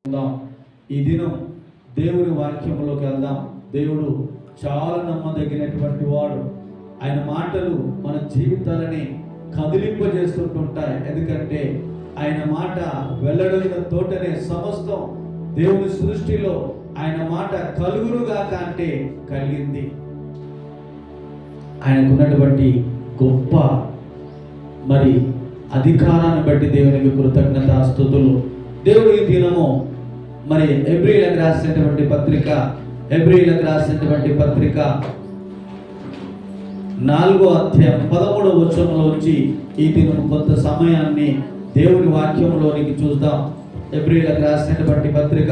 ఈ దినం దేవుని వాక్యంలోకి వెళ్దాం. దేవుడు చాలా నమ్మదగినటువంటి వాడు. ఆయన మాటలు మన జీవితాలని కదిలింపజేస్తుంటుంటాయి. ఎందుకంటే ఆయన మాట వెల్లడైన తోటనే సమస్తం దేవుని సృష్టిలో ఆయన మాట కలుగునుగాక అంటే కలిగింది. ఆయనకున్నటువంటి గొప్ప అధికారాన్ని బట్టి దేవునికి కృతజ్ఞతాస్తుతులు. దేవుడు ఈ దినము హెబ్రీయులకు రాసినటువంటి పత్రిక 4వ అధ్యాయం 13వ వచనంలో వచ్చి ఈ దినము కొంత సమయాన్ని దేవుని వాక్యంలోనికి చూద్దాం. హెబ్రీయులకు రాసినటువంటి పత్రిక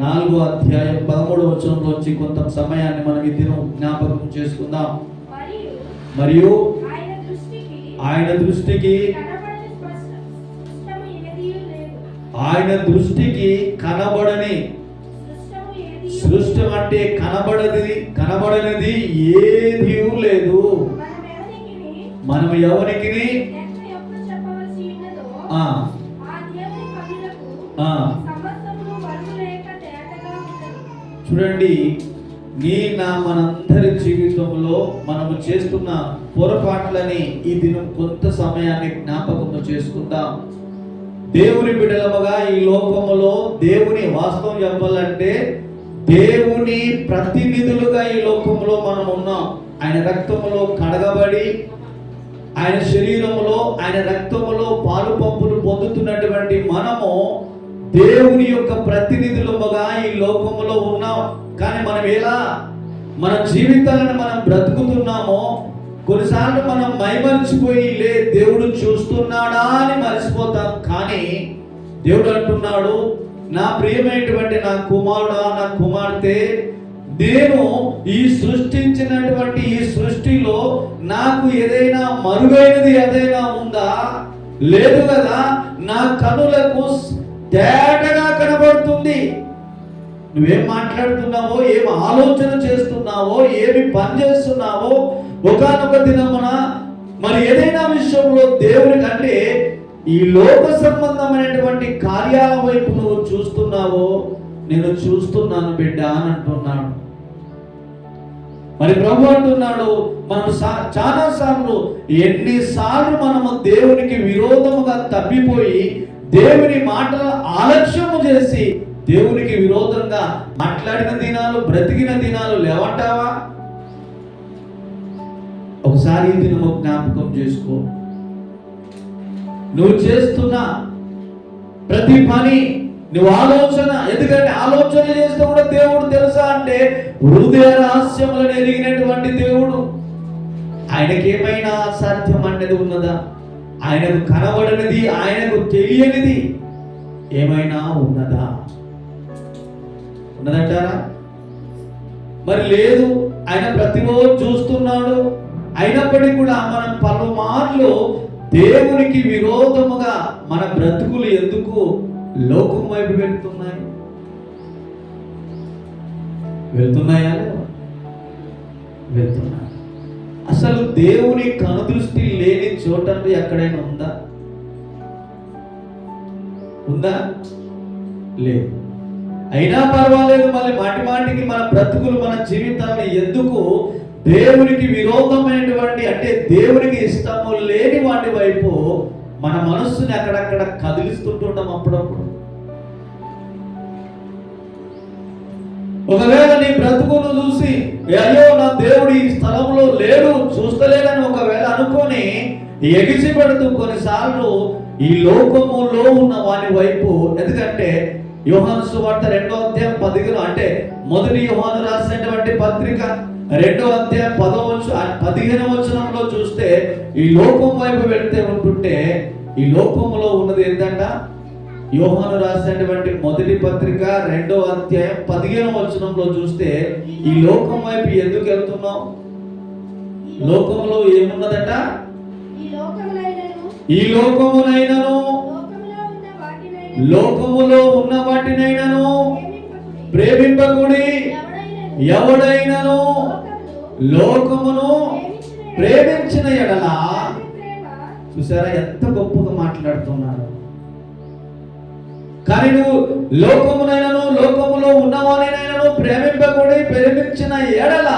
4వ అధ్యాయం 13వ వచనంలో వచ్చి కొంత సమయాన్ని మనం ఈ దినం జ్ఞాపకం చేసుకుందాం. మరియు ఆయన దృష్టికి కనబడని సృష్టం అంటే కనబడనిది ఏదీ లేదు. మనం ఎవరికి చూడండి, మనందరి జీవితంలో మనము చేస్తున్న పొరపాట్లని ఈ దినం కొంత సమయాన్ని జ్ఞాపకము చేసుకుందాం. దేవుని బిడ్డలముగా ఈ లోకములో దేవుని వాస్తవం చెప్పాలంటే దేవుని ప్రతినిధులుగా ఈ లోకంలో మనం ఉన్నాం. ఆయన రక్తములో కడగబడి ఆయన శరీరములో ఆయన రక్తములో పాలు పంపులు పొందుతున్నటువంటి మనము దేవుని యొక్క ప్రతినిధులుగా ఈ లోకములో ఉన్నాం. కానీ మనం ఎలా మన జీవితాలను మనం బ్రతుకుతున్నామో కొన్నిసార్లు మనం మైమరిచిపోయి దేవుడు చూస్తున్నాడా అని మర్చిపోతాం. కానీ దేవుడు అంటున్నాడు, నా ప్రియమైనటువంటి నా కుమారుడా, నా కుమార్తె, నేను ఈ సృష్టించినటువంటి ఈ సృష్టిలో నాకు ఏదైనా మరుగైనది ఏదైనా ఉందా? లేదు కదా. నా కనులకు తేటగా కనబడుతుంది. నువ్వేం మాట్లాడుతున్నావో, ఏం ఆలోచన చేస్తున్నావో, ఏమి పని చేస్తున్నావో, ఒకానొక దినమున ఏదైనా విషయంలో దేవుని కంటే ఈ లోక సంబంధమైనటువంటి కార్యాల వైపు నువ్వు చూస్తున్నావో నేను చూస్తున్నాను బిడ్డ అని అంటున్నాడు. ప్రభు అంటున్నాడు, మనం చాలా సార్లు ఎన్నిసార్లు మనము దేవునికి విరోధముగా తప్పిపోయి దేవుని మాటల ఆలక్ష్యము చేసి దేవునికి విరోధంగా మాట్లాడిన దినాలు, బ్రతికిన దినాలు లేవంటావా? ఒకసారి ఈ దినము జ్ఞాపకం చేసుకో. నువ్వు చేస్తున్న ప్రతి పని, నువ్వు ఆలోచన, ఎందుకంటే ఆలోచన చేస్తే కూడా దేవుడు తెలుసా అంటే హృదయ రహస్యములను ఎరిగినటువంటి దేవుడు. ఆయనకి ఏమైనా అసాధ్యం అనేది ఉన్నదా? ఆయనకు కనబడనిది, ఆయనకు తెలియనిది ఏమైనా ఉన్నదా? ఉన్నదంటారా? లేదు. ఆయన ప్రతిరోజు చూస్తున్నాడు. అయినప్పటికీ కూడా మనం పలుమార్లు దేవునికి విరోధముగా మన బ్రతుకులు ఎందుకు లోకం వైపు వెళ్తున్నాయా? వెళ్తున్నాయి. అసలు దేవుని కనుదృష్టి లేని చోటంటే ఎక్కడైనా ఉందా? లేదు. అయినా పర్వాలేదు, మాటికి మన బ్రతుకులు, మన జీవితాన్ని ఎందుకు దేవునికి విరోధమైనటువంటి అంటే దేవునికి ఇష్టము లేని వాటి వైపు మన మనస్సుని అక్కడక్కడ కదిలిస్తుంటాం. అప్పుడప్పుడు ఒకవేళ నీ బ్రతుకును చూసి అయ్యో నా దేవుడు ఈ స్థలంలో లేడు, చూస్తలేడని ఒకవేళ అనుకొని ఎగిసిపడుతూ కొన్నిసార్లు ఈ లోకములో ఉన్న వాని వైపు, ఎందుకంటే యోహాను సువార్త 2వ అధ్యాయం 15 అంటే మొదటి యోహాను రాసినటువంటి పత్రిక 2వ అధ్యాయం 15వ వచనంలో చూస్తే ఈ లోకం వైపు వెళ్తే ఉంటుంటే ఈ లోకములో ఉన్నది ఏంటంట? యోహాను రాసినటువంటి మొదటి పత్రిక 2వ అధ్యాయం 15వ వచనంలో చూస్తే ఈ లోకం వైపు ఎందుకు వెళ్తున్నాం? లోకములో ఏమున్నదట? ఈ లోకమునైనను లోకములో ఉన్న వాటినైనను ప్రేమింపకుడి. ఎవడైనను లోకమును ప్రేమించిన ఎడల, చూసారా ఎంత గొప్పగా మాట్లాడుతున్నారు. కానీ నువ్వు లోకములో ఉన్నవానినైనాను ప్రేమించిన ఎడల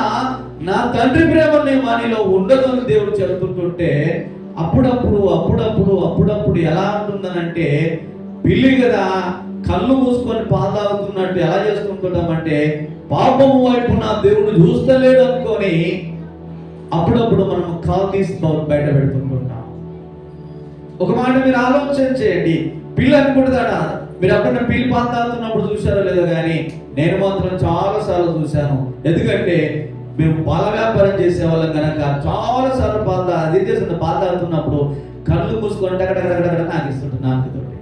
నా తండ్రి ప్రేమ వానిలో ఉండదు అని దేవుడు చెబుతుంటుంటే అప్పుడప్పుడు ఎలా ఉంటుందనంటే పిల్లి కదా కళ్ళు మూసుకొని పాలు తాగుతున్నట్టు ఎలా చేసుకుంటున్నామంటే పాపము వైపు నా దేవుడు చూస్తలేడు అనుకొని అప్పుడప్పుడు మనం కాలు తీసి బయట పెడుతుంటున్నాం. ఒక మాట మీరు ఆలోచన చేయండి. పిల్లి అనుకుంటుందా? మీరు ఎప్పుడన్నా పిల్లి పాలు తాగుతున్నప్పుడు చూసారో లేదో, కానీ నేను మాత్రం చాలా సార్లు చూశాను. ఎందుకంటే మేము పాల వ్యాపారం చేసేవాళ్ళం కనుక చాలా సార్లు పాలు తాగుతున్నప్పుడు కళ్ళు మూసుకొని నాకిస్తుంటుంది నాకుతోటి.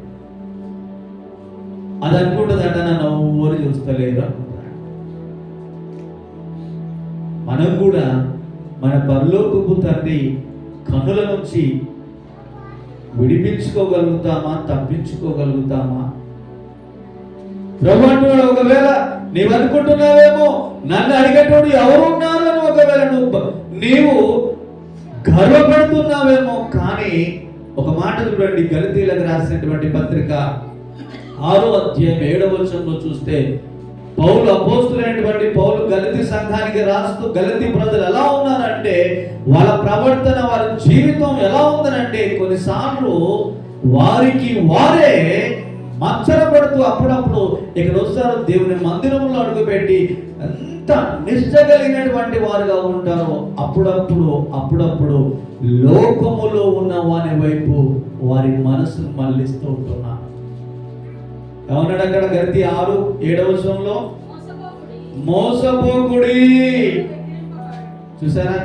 అది అనుకుంటుందంట నన్ను ఎవరు చూస్తలేరు అనుకుంటాడు. మనం కూడా మన పరలోకపు తండ్రి కనుల నుంచి విడిపించుకోగలుగుతామా, తప్పించుకోగలుగుతామా? ప్రభు అంటున్నాడు, ఒకవేళ నీవు అనుకుంటున్నావేమో నన్ను అడిగేటోడు ఎవరు ఉన్నారు అని ఒకవేళ నీవు గర్వపడుతున్నావేమో. కానీ ఒక మాట చూడండి, గలతీయులకు రాసినటువంటి పత్రిక 6వ అధ్యాయం 7వ వచనంలో చూస్తే పౌలు అపోస్తులైనటువంటి పౌలు గలతీ సంఘానికి రాస్తూ గలతీ ప్రజలు ఎలా ఉన్నారంటే వాళ్ళ ప్రవర్తన, వారి జీవితం ఎలా ఉందనంటే కొన్నిసార్లు వారికి వారే మత్సరపడుతూ అప్పుడప్పుడు ఇక్కడ వస్తారు, దేవుని మందిరంలో అడుగుపెట్టి ఎంత నిష్ఠ కలిగినటువంటి వారుగా ఉంటారో అప్పుడప్పుడు లోకములో ఉన్న వారి వైపు వారి మనసును మళ్ళిస్తూ ఉంటున్నారు. ఏమన్నాడు అక్కడ గలతీ 6:7వ వచనంలో? మోసపోకుడి. చూసారా?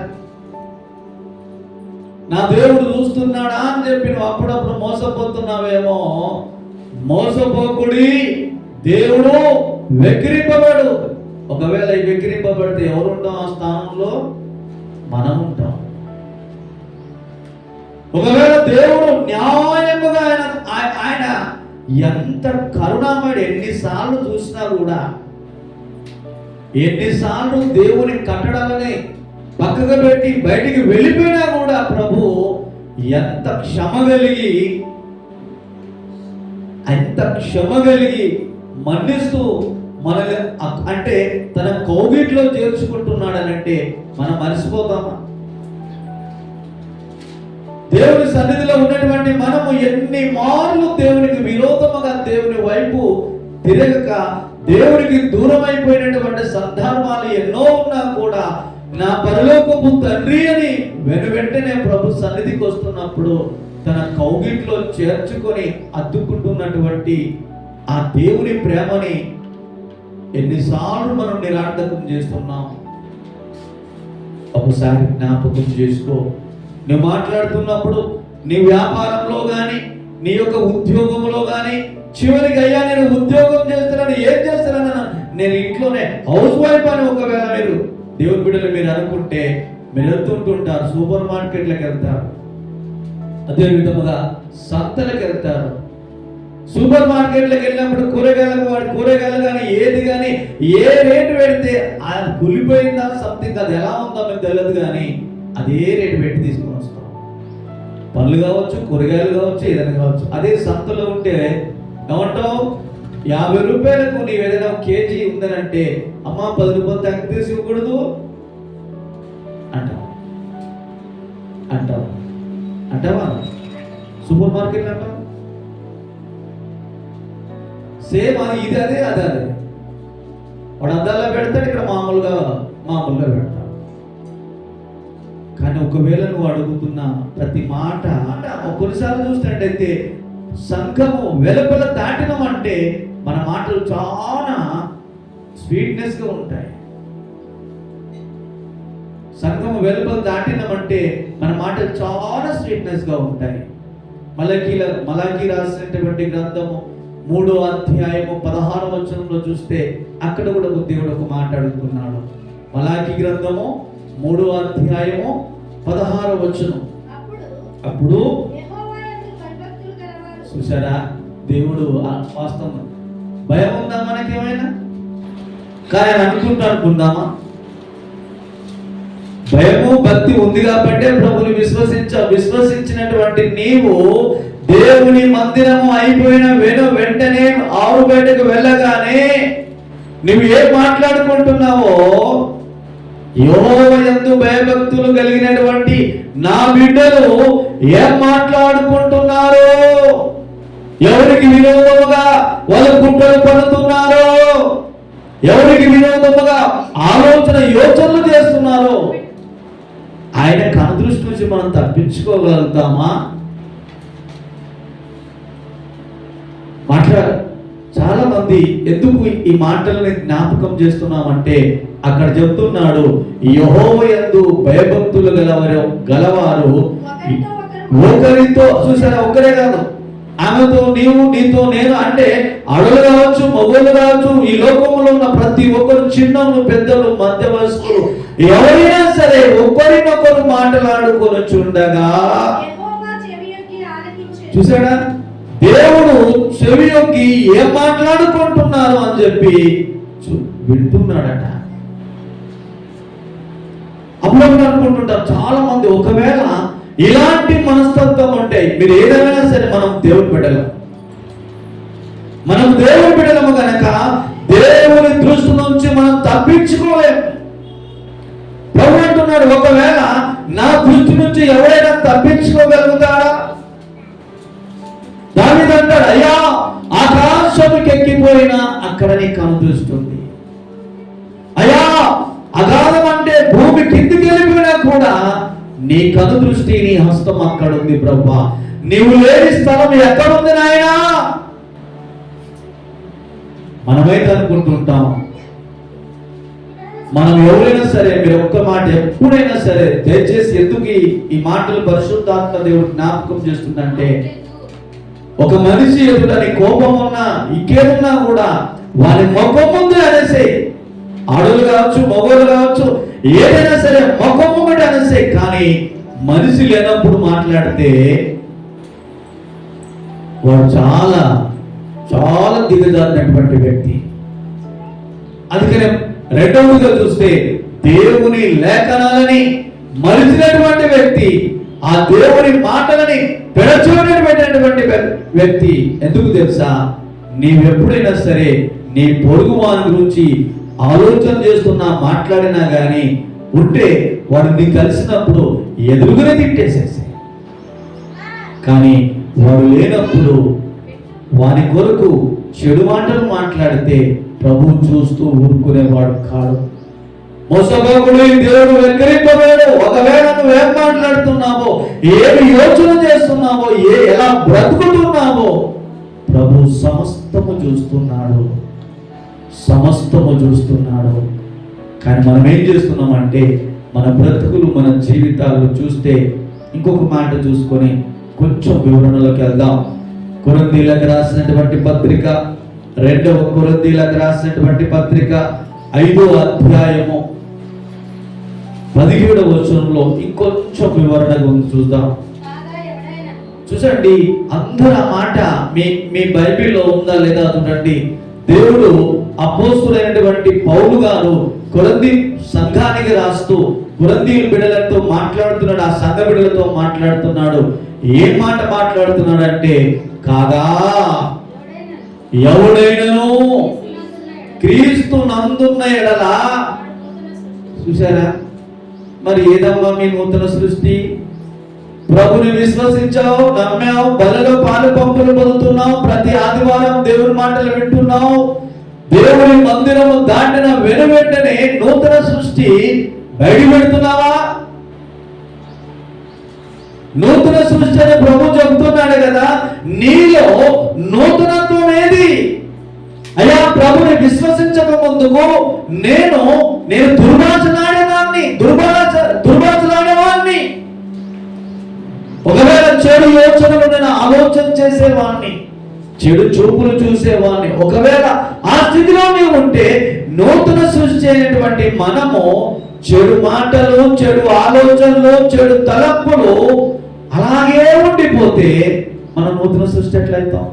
నా దేవుడు చూస్తున్నాడా అని చెప్పి నువ్వు అప్పుడప్పుడు మోసపోతున్నావేమో. మోసపోకుడి, దేవుడు వెక్కిరింపబడు. ఒకవేళ ఈ వెక్కిరింపబడితే ఎవరు ఉంటాం? ఆ స్థానంలో మనం ఉంటాం. ఒకవేళ దేవుడు న్యాయముగా ఆయన ఎంత కరుణామయుడు, ఎన్నిసార్లు చూసినా కూడా, ఎన్నిసార్లు దేవుని కట్టడాలని పక్కకు పెట్టి బయటికి వెళ్ళిపోయినా కూడా ప్రభు ఎంత క్షమ కలిగి మన్నిస్తూ మనల్ని అంటే తన కౌగిట్లో చేర్చుకుంటున్నాడనంటే మనం మర్చిపోతామా? దేవుని సన్నిధిలో ఉన్నటువంటి మనము ఎన్ని మార్లు దేవునికి విరోధముగా దేవుని వైపు తిరగక దేవునికి దూరం అయిపోయినటువంటి సందర్భాలు ఎన్నో ఉన్నా కూడా నా పరలోకపు తండ్రి అని వెంటనే ప్రభు సన్నిధికి వస్తున్నప్పుడు తన కౌగిట్లో చేర్చుకొని అద్దుకుంటున్నటువంటి ఆ దేవుని ప్రేమని ఎన్నిసార్లు మనం నిరార్థకం చేస్తున్నాం. ఒకసారి జ్ఞాపకం చేసుకో. నువ్వు మాట్లాడుతున్నప్పుడు నీ వ్యాపారంలో కానీ నీ యొక్క ఉద్యోగంలో కానీ చివరికి అయ్యా నేను ఉద్యోగం చేస్తున్నాను, ఏం చేస్తున్నాను, నేను ఇంట్లోనే హౌస్ వైఫ్ అని ఒకవేళ మీరు దేవుని బిడ్డలు మీరు అనుకుంటే మీరు వెళ్తుంటుంటారు, సూపర్ మార్కెట్లకు వెళ్తారు, అదే విధముగా సంతలకు వెళ్తారు. సూపర్ మార్కెట్లకు వెళ్ళినప్పుడు కూరగాయలు కానీ ఏది కానీ ఏ రేటు పెడితే అది కులిపోయిందా సంథింగ్, అది ఎలా ఉందో మీకు తెలియదు, కానీ అదే రేటు పెట్టి తీసుకొని వస్తాం. పళ్ళు కావచ్చు, కూరగాయలు కావచ్చు, ఏదైనా కావచ్చు. అదే సంతలో ఉంటే ఏమంటావు? 50 రూపాయలకు నీవు ఏదైనా కేజీ ఉందనంటే అమ్మ 10 రూపాయలు తగ్గి తీసి ఇవ్వకూడదు అంటావా? సూపర్ మార్కెట్ అంటావు. సేమ్ అది ఇది అదే వాడు అద్దాల్లో పెడతాడు, ఇక్కడ మామూలుగా పెడతాడు. కానీ ఒకవేళ నువ్వు అడుగుతున్న ప్రతి మాట కొన్నిసార్లు చూసినట్టయితే సంఘము వెలుపల దాటినమంటే మన మాటలు చాలా స్వీట్నెస్గా ఉంటాయి. సంఘము వెలుపల దాటినమంటే మన మాటలు చాలా స్వీట్నెస్గా ఉంటాయి. మలాకీ రాసినటువంటి గ్రంథము 3వ అధ్యాయము 16వ వచనంలో చూస్తే అక్కడ కూడా దేవుడు ఒక మాట అడుగుతున్నాడు. మలాకీ గ్రంథము 3వ అధ్యాయము 16వ వచనం. అప్పుడు చూసారా, దేవుడు వాస్తవం భయం ఉందా మనకేమైనా? కానీ అనుకుందామా? భయము భక్తి ఉంది కాబట్టే ప్రభుని విశ్వసించినటువంటి నీవు దేవుని మందిరము అయిపోయిన వెంటనే ఆరు బయటకు వెళ్ళగానే నువ్వు ఏం మాట్లాడుకుంటున్నావో, యెహోవా యందు భయభక్తులు కలిగినటువంటి నా బిడ్డలు ఏం మాట్లాడుకుంటున్నారో, ఎవరికి విరోధముగా వాళ్ళు కుట్రలు పడుతున్నారో, ఎవరికి విరోధముగా యోచనలు చేస్తున్నారో, ఆయన కనుదృష్టి నుంచి మనం తప్పించుకోగలుగుతామా? చాలా మంది ఎందుకు ఈ మాటలని జ్ఞాపకం చేస్తున్నామంటే అక్కడ చెప్తున్నాడు, యెహోవా యందు భయభక్తులు గలవారు ఒకరితో, చూసారా, ఒకరే కాదు, ఆమెతో నీవు, నీతో నేను, అంటే అడవులు కావచ్చు, మగవాళ్ళు కావచ్చు, ఈ లోకంలో ఉన్న ప్రతి ఒక్కరు, చిన్నలు పెద్దలు మధ్య వయస్కులు, ఎవరైనా సరే ఒకరినొకరు మాట్లాడుకొని చుండగా, చూసాడా, దేవుడు చెవియొగ్గి ఏం మాట్లాడుకుంటున్నారు అని చెప్పి వింటున్నాడట. అప్పుడు అనుకుంటుంటారు చాలా మంది, ఒకవేళ ఇలాంటి మనస్తత్వం ఉంటే మీరు ఏదైనా సరే మనం దేవుని బిడ్డలం, మనం దేవుని బిడ్డలము కనుక దేవుని దృష్టి నుంచి మనం తప్పించుకోలేము. ప్రభు అంటున్నాడు, ఒకవేళ నా దృష్టి నుంచి ఎవరైనా తప్పించుకోగలుగుతాడా? దావీదు అంటాడు, అయ్యా ఆకాశముకి ఎక్కిపోయినా అక్కడ నీ కనుదృష్టి, అయ్యా అగాధం అంటే భూమి కిందికి వెళ్ళిపోయినా కూడా నీ కనుదృష్టి, నీ హస్తం అక్కడ ఉంది. బ్రహ్మ, నీవు లేని స్థలం ఎక్కడుంది నాయనా? మనమైతే అనుకుంటుంటాం, మనం ఎవరైనా సరే, మీరు ఒక్క మాట ఎప్పుడైనా సరే దయచేసి, ఎందుకు ఈ మాటలు పరిశుద్ధాత్మ దేవుడు జ్ఞాపకం చేస్తుందంటే, ఒక మనిషి ఎదుట నీ కోపం ఉన్నా ఇంకేమున్నా కూడా వాని ముఖం ముందు అనేసే, ఆడలు కావచ్చు, మగవాళ్ళు కావచ్చు, ఏదైనా సరే ముఖం ముందు అనేసే. కానీ మనిషి లేనప్పుడు మాట్లాడితే వాడు చాలా చాలా దిగజారినటువంటి వ్యక్తి. అందుకనే రెండవదిగా చూస్తే దేవుని లేఖనాలని మరిచినటువంటి వ్యక్తి, ఆ దేవుని మాటలని పెడచూడటువంటి వ్యక్తి. ఎందుకు తెలుసా? నీవెప్పుడైనా సరే నీ పొరుగు వాని గురించి ఆలోచన చేస్తున్నా, మాట్లాడినా గానీ ఉంటే వాడు నీ కలిసినప్పుడు ఎదురుగానే తిట్టేసేసి, కానీ వాడు లేనప్పుడు వాని కొరకు చెడు మాటలు మాట్లాడితే ప్రభు చూస్తూ ఊరుకునేవాడు కాదు. మోసపోకుడు, దేవుడు వెంకరింపబోడు. ఒకవేళ నువ్వేం మాట్లాడుతున్నావో, ఏమి యోచన చేస్తున్నావో, ఎలా బ్రతుకుతున్నావో ప్రభు సమస్తము చూస్తున్నాడు, సమస్తము చూస్తున్నాడు. కానీ మనం ఏం చేస్తున్నామంటే, మన బ్రతుకులు, మన జీవితాలు చూస్తే, ఇంకొక మాట చూసుకొని కొంచెం వివరణలోకి వెళ్దాం. కొరింథీయులకు రాసినటువంటి పత్రిక, 2వ కొరింథీయులకు రాసినటువంటి పత్రిక 5వ అధ్యాయము 17వ వచనంలో ఇంకొంచెం వివరణగా చూద్దాం. చూసండి, అందరూ ఆ మాట మీ బైబిల్లో ఉందా లేదా చూడండి. దేవుడు అపోస్తులైనటువంటి పౌలు గారు కొరింథీ సంఘానికి రాస్తూ కొరింథీయుల బిడ్డలతో మాట్లాడుతున్నాడు, ఆ సంఘ బిడ్డలతో మాట్లాడుతున్నాడు. ఏం మాట మాట్లాడుతున్నాడు అంటే, కాగా ఎవడైనను క్రీస్తు నందున్న ఎడల, చూసారా, మరి ఏదమ్మా మీ నూతన సృష్టి? ప్రభుని విశ్వసించావు, నమ్మావు, బలలో పాలు పంపులు పొందుతున్నావు, ప్రతి ఆదివారం దేవుని మాటలు వింటున్నావు, దేవుని మందిరము దాటిన వెనువెంటనే నూతన సృష్టి బయట పెడుతున్నావా? నూతన సృష్టి అని ప్రభు చెబుతున్నాడు కదా, నీలో నూతనత్వం ఏది? అయ్యా, ప్రభుని విశ్వసించక ముందుకు నేను దుర్భాషలాడేవాడిని, దుర్భాషలాడేవాడిని. ఒకవేళ చెడు యోచనలు నేను ఆలోచన చేసేవాడిని, చెడు చూపులు చూసేవాడిని. ఒకవేళ ఆ స్థితిలో నీవు ఉంటే, నూతన సృష్టి అయినటువంటి మనము చెడు మాటలు, చెడు ఆలోచనలు, చెడు తలంపులు అలాగే ఉండిపోతే మనం నూతన సృష్టి ఎట్లయితాం?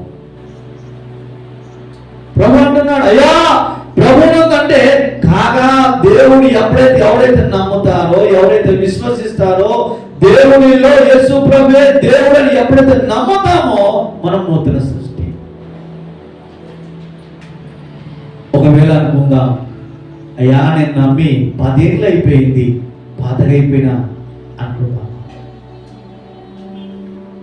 ప్రభు అంటున్నాడు, అయ్యా ప్రభువు అంటే కాగా దేవుడు ఎవరైతే నమ్ముతారో, ఎవరైతే విశ్వసిస్తారో, దేవునిలో యేసు ప్రభువే దేవుడని ఎప్పుడైతే నమ్ముతామో మనం నూతన సృష్టి. ఒకవేళ అనుకుందాం, అయ్యా నేను నమ్మి 10 ఏళ్ళు అయిపోయింది, పాతగా అయిపోయినా అనుకుందాం.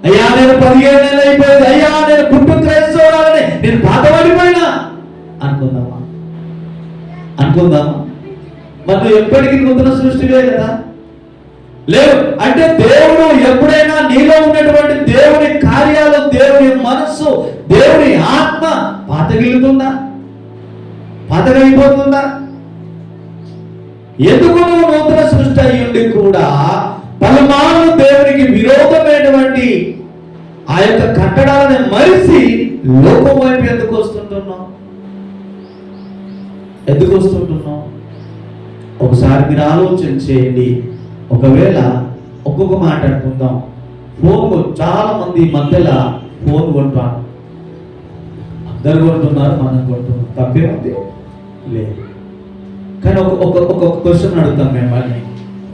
అయ్యా నేను 15 ఏళ్ళు అయిపోయింది, అయ్యా నేను పుట్టు క్రైస్తవురాలని నేను పాతబడిపోయినా అనుకుందామా? అనుకుందామా? మనం ఎప్పటికీ నూతన సృష్టివే కదా. లేదు అంటే దేవుడు ఎప్పుడైనా నీలో ఉన్నటువంటి దేవుని కార్యాలు, దేవుని మనస్సు, దేవుని ఆత్మ పాతగిలుతుందా? పాతగైపోతుందా? ఎందుకు నువ్వు నూతన సృష్టి అయ్యుండి కూడా పలుమార్లు దేవునికి విరోధమైనటువంటి ఆ యొక్క కట్టడాలను మరిచి లోకం వైపు ఎందుకు వస్తుంటున్నావు? ఎందుకు వస్తుంటున్నావు? ఒకసారి మీరు ఆలోచన చేయండి. ఒకవేళ ఒక్కొక్క మాట అనుకుందాం. ఫోన్ చాలా మంది మధ్యలో ఫోన్ కొంటారు. అందరు కొంటున్నారు, మనం కొంటున్నాం, తప్పేముంది? లేదు. కానీ ఒక క్వశ్చన్ అడుగుతాం మిమ్మల్ని.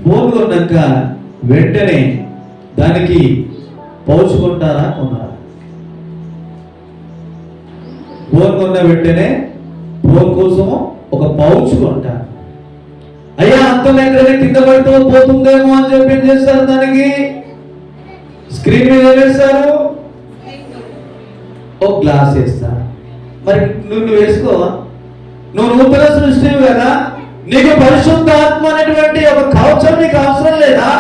ఫోన్ కొన్నాక వెంటనే దానికి పౌచ్ కొంటారా, కొన్నారా? ఫోన్ కొన్న వెంటనే ఫోన్ కోసము ఒక పౌచ్ కొంటారు. అయ్యా అంత లేకనే కింద పడితో పోతుందేమో అని చెప్పి ఏం చేస్తారు? దానికి స్క్రీన్ మీద ఏం వేస్తారు? ఒక గ్లాస్ వేస్తారు. మరి నువ్వు వేసుకోవా? నువ్వు నూతన సృష్టి కదా, నీకు పరిశుద్ధ ఆత్మ అనేటువంటి ఒక కవచం నీకు అవసరం లేదా?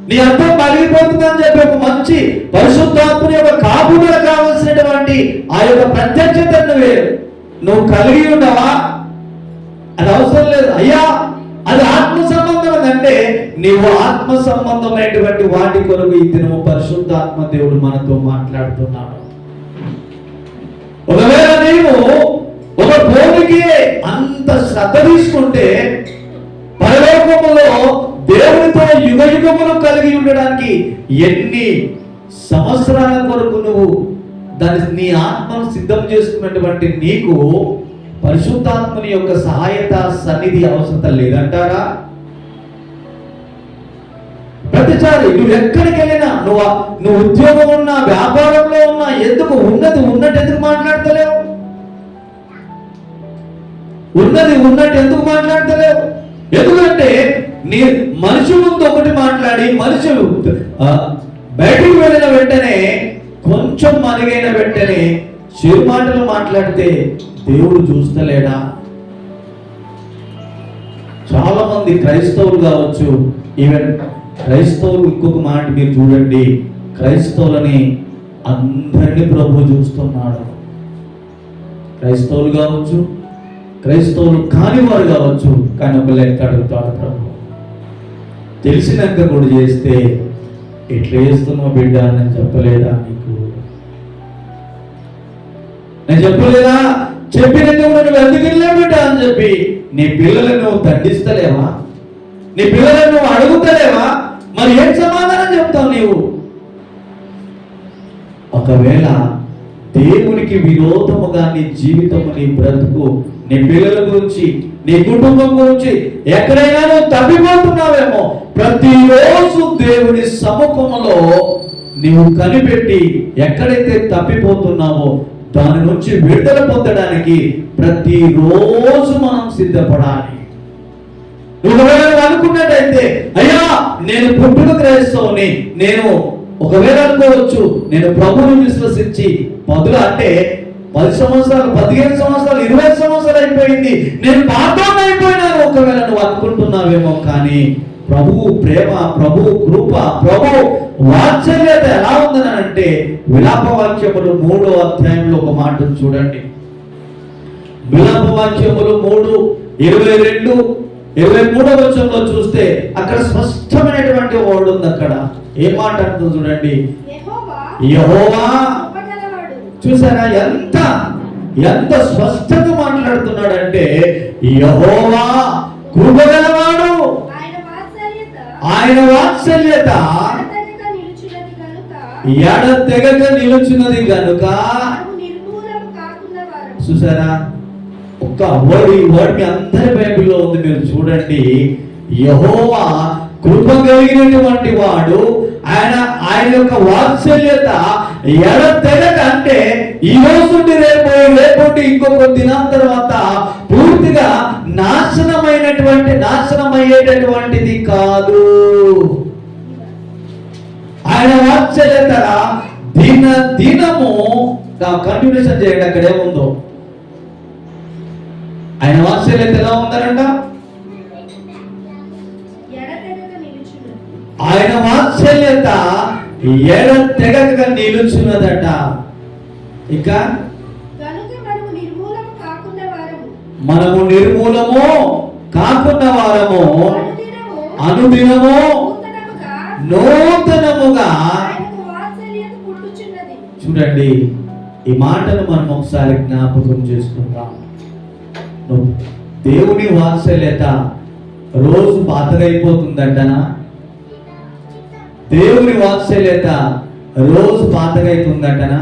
నీ అర్థం పగిలిపోతుందని చెప్పి ఒక మంచి పరిశుద్ధాత్మని యొక్క కాపుదల కావలసినటువంటి ఆ యొక్క ప్రత్యక్షత నువ్వు కలిగి ఉన్నావా? అది అవసరం లేదు. అయ్యా అది ఆత్మ సంబంధం అంటే నీవు ఆత్మ సంబంధమైనటువంటి వాటి కొరకు ఈ దినము పరిశుద్ధాత్మ దేవుడు మనతో మాట్లాడుతున్నాడు. ఒకవేళ నీవు ఒక భూమికి అంత శ్రద్ధ తీసుకుంటే పరలోకములో దేవునితో యుగ యుగములు కలిగి ఉండడానికి ఎన్ని సంవత్సరాల కొరకు నువ్వు నీ ఆత్మను సిద్ధం చేసుకున్నటువంటి నీకు పరిశుద్ధాత్మని యొక్క సహాయత సన్నిధి అవసరత లేదంటారా? ప్రతిసారి నువ్వు ఎక్కడికి వెళ్ళినా, నువ్వు ఉద్యోగం ఉన్నా, వ్యాపారంలో ఉన్నా, ఎందుకు ఉన్నట్టు ఎందుకు మాట్లాడతలేవు? ఉన్నట్టు ఎందుకు మాట్లాడతలేవు? ఎందుకంటే నీ మనిషి ముందు ఒకటి మాట్లాడి మనిషి బయటికి వెళ్ళిన వెంటనే, కొంచెం మరుగైన వెంటనే చెడు మాటలు మాట్లాడితే దేవుడు చూస్తలేడా? చాలా మంది క్రైస్తవులు కావచ్చు, ఈవెన్ క్రైస్తవులు ఇంకొక మాట మీరు చూడండి, క్రైస్తవులని అందరినీ ప్రభు చూస్తున్నాడు. క్రైస్తవులు కావచ్చు, క్రైస్తవులు కాని వారు కావచ్చు, కానీ ఒక లెక్క అడుగుతాడు ప్రభు. తెలిసినాక కూడా చేస్తే ఎట్లా చేస్తున్నావు బిడ్డ అని చెప్పలేదా నీకు? నేను చెప్పలేదా? చెప్పినాక కూడా నువ్వు ఎందుకు వెళ్ళావు బిడ్డ అని చెప్పి నీ పిల్లలను నువ్వు దండిస్తలేవా? నీ పిల్లలను నువ్వు అడుగుతలేవా? మరి ఏం సమాధానం చెప్తావు నీవు? ఒకవేళ దేవునికి విరోధముగా నీ జీవితము, నీ బ్రతుకు, నీ పిల్లల గురించి, నీ కుటుంబం గురించి ఎక్కడైనా నువ్వు తప్పిపోతున్నావేమో, ప్రతిరోజు దేవుని సముఖంలో నీవు కనిపెట్టి ఎక్కడైతే తప్పిపోతున్నావో దాని నుంచి విడుదల పొందడానికి ప్రతిరోజు మనం సిద్ధపడాలి. నువ్వు అనుకున్నట్టయితే అయ్యా నేను పుట్టుక క్రైస్తవుని, నేను ఒకవేళ అనుకోవచ్చు నేను ప్రభువుని విశ్వసించి అంటే 10 సంవత్సరాలు, 15 సంవత్సరాలు, 20 సంవత్సరాలు అయిపోయింది, నేను పాపం అయిపోయినాను ఒకవేళ నువ్వు అనుకుంటున్నావేమో. కానీ ప్రభువు ప్రేమ, ప్రభువు కృప, ప్రభువు వాత్సల్యత ఎలా ఉందని అంటే విలాప వాక్యములు 3వ అధ్యాయంలో ఒక మాట చూడండి. విలాప వాక్యములు 3:22, 23వ వచనంలో చూస్తే అక్కడ స్పష్టమైనటువంటి వర్డ్ ఉంది. అక్కడ ఏ మాట అంటుంది చూడండి, యెహోవా. చూసారా ఎంత స్పష్టంగా మాట్లాడుతున్నాడంటే యెహోవా కృపగలవాడు, ఆయన వాత్సల్యత ఎడతెగక నిలుచున్నది కనుక. చూసారా, ఒక్క వర్డ్ మీ అందరి బైబిల్లో ఉంది, మీరు చూడండి. యెహోవా కృప కలిగినటువంటి వాడు. ఆయన యొక్క వాత్సల్యత ఎడతెగక, అంటే ఈ రోజు నుండి రేపటి ఇంకొక దినం తర్వాత పూర్తిగా నాశనమయ్యేటటువంటిది కాదు. ఆయన వాత్సల్యత దినము కంటిన్యూషన్ చేయండి. అక్కడ ఏముందో, ఆయన వాత్సల్యత ఎలా ఉందనంట? ఆయన వాత్సల్యత ఎడతెగక నిలుచున్నదట. ఇంకా మనము నిర్మూలము కాకుండా వారము అనుదినము నూతనముగా. చూడండి, ఈ మాటను మనం ఒకసారి జ్ఞాపకం చేసుకుందాం. దేవుని వాత్సల్యత రోజు పాతగైపోతుందంటనా? దేవుని వాత్సల్యత రోజు పాతగైతుందంటనా?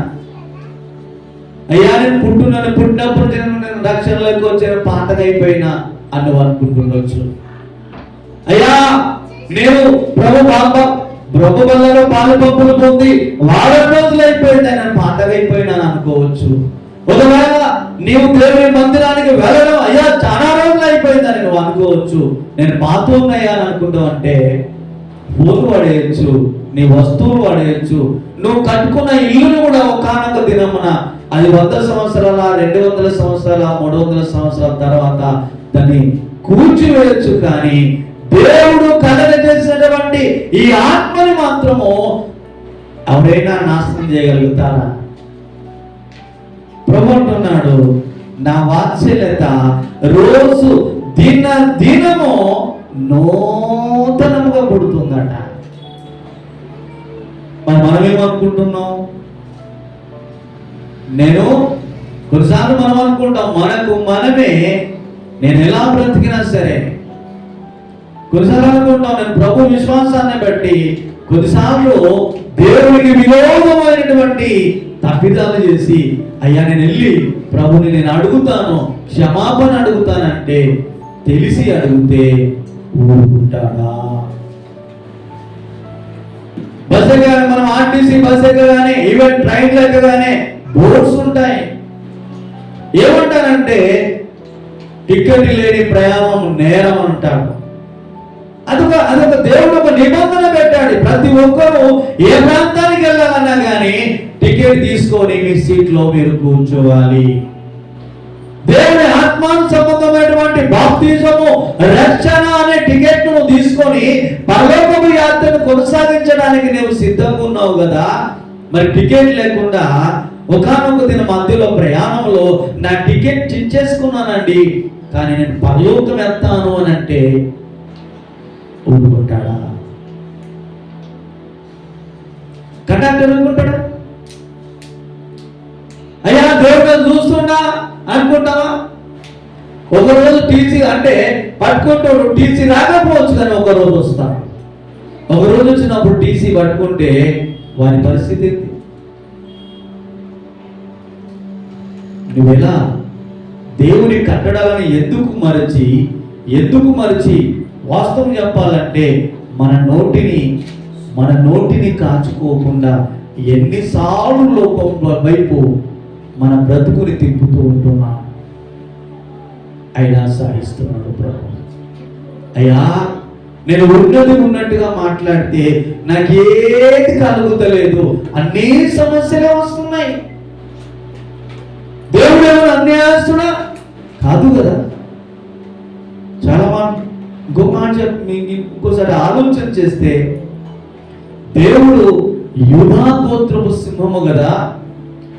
అయ్యా, నేను పుట్టినప్పుడు నేను రక్షణలోకి వచ్చాను, పాతగైపోయినా అని నువ్వు అనుకుంటుండొచ్చు. అయ్యా, నేను ప్రభు వల్లలో పాలు పంపులు పొంది వారం రోజులు అయిపోయింది, నేను పాతగైపోయినాను అనుకోవచ్చు. ఒకవేళ నీవు దేవుని మందిరానికి వెళ్ళడం అయ్యా చాలా రోజులు అయిపోయిందని నువ్వు అనుకోవచ్చు. నేను పాత ఉన్నాయా అని అనుకుంటావు. అంటే ఫోన్ వాడేయచ్చు, నీ వస్తువులు వాడేయచ్చు, నువ్వు కట్టుకున్న ఇల్లును కూడా ఒకానొక దినమున అది 100 సంవత్సరాల 200 సంవత్సరాల 300 సంవత్సరాల తర్వాత దాన్ని కూర్చివేయచ్చు. కానీ దేవుడు కలగజేసినటువంటి ఈ ఆత్మని మాత్రము ఎవరైనా నాశనం చేయగలుగుతారా? ప్రభు అంటున్నాడు, నా వాత్సల్యత రోజు దినము నూతనముగా పుడుతుందట. మరి మనమేమనుకుంటున్నాం? కొన్నిసార్లు మనం అనుకుంటాం మనమే నేను ఎలా బ్రతికినా సరే. కొన్నిసార్లు అనుకుంటాం నేను ప్రభు విశ్వాసాన్ని బట్టి కొన్నిసార్లు దేవునికి విరోధమైనటువంటి తప్పిదాలు చేసి అయ్యా నేను వెళ్ళి ప్రభుని నేను అడుగుతాను, క్షమాపణ అడుగుతానంటే తెలిసి అడిగితే ఊరుకుంటాడా? బస్ ఎక్కగానే, మనం ఆర్టీసీ బస్ ఎక్కగానే, ఈవెన్ ట్రైన్లు ఎక్కగానే బోర్డ్స్ ఉంటాయి. ఏమంటారంటే టికెట్ లేని ప్రయాణం నేరం అంటాడు. అదొక దేవుడు ఒక నిబంధన పెట్టాడు. ప్రతి ఒక్కరూ ఏ ప్రాంతానికి వెళ్ళాలన్నా కానీ టికెట్ తీసుకొని మీ సీట్లో మీరు కూర్చోవాలి. దేవుని ఆత్మాను సంబంధమైనటువంటి బాప్తిజము, రక్షణ అనే టికెట్ ను తీసుకొని పరలోకపు యాత్రను కొనసాగించడానికి నీవు సిద్ధంగా ఉన్నావు కదా. మరి టికెట్ లేకుండా ఒకానొక దిన మధ్యలో ప్రయాణంలో నా టికెట్ చించేసుకున్నానండి, కానీ నేను పరలోకం వెళ్తాను అని అంటే ఊరుకుంటాడా? కండక్టర్ ఊరుకుంటాడా? అయ్యా దేవుడు చూస్తున్నా అనుకుంటావా? ఒకరోజు టీసీ అంటే పట్టుకుంటాడు, టీసీ రాకపోవచ్చు కానీ ఒకరోజు వస్తాడు. ఒకరోజు వచ్చినప్పుడు టీసీ పట్టుకుంటే వారి పరిస్థితి నువ్వెలా దేవుని కట్టడాలను ఎందుకు మరచి వాస్తవం చెప్పాలంటే మన నోటిని కాచుకోకుండా ఎన్నిసార్లు లోకం వైపు మన బ్రతుకుని తిప్పుతూ ఉంటున్నాం. అయినా సాగిస్తున్నాడు ప్రభు. అయ్యా నేను ఉన్నట్టుగా మాట్లాడితే నాకేది కలుగుతలేదు, అన్ని సమస్యలే వస్తున్నాయి. దేవుడు ఏమైనా అన్యాయస్తుడా? కాదు కదా. చాలా ఇంకోసారి ఆలోచన చేస్తే దేవుడు యూదా గోత్రపు సింహము కదా.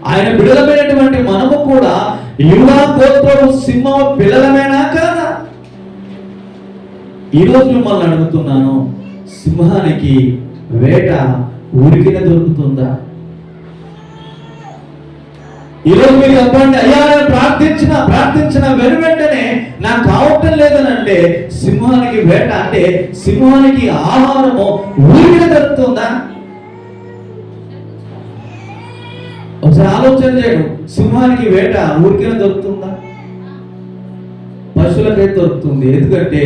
ఆయన బిడలమైనటువంటి మనము కూడా యూదా గోత్రపు సింహము పిల్లలమేనా కాదా? ఈరోజు మిమ్మల్ని అడుగుతున్నాను, సింహానికి వేట ఊరికిన దొరుకుతుందా? ఈరోజు మీరు చెప్పండి, అయ్యా ప్రార్థించిన వెంటనే నాకు కావటం లేదని అంటే సింహానికి వేట అంటే సింహానికి ఆహారము ఊరికిన దొరుకుతుందా? ఒకసారి ఆలోచన చేయడం. సింహానికి వేట ఊరికిన దొరుకుతుందా? పశువులకైతే దొరుకుతుంది. ఎందుకంటే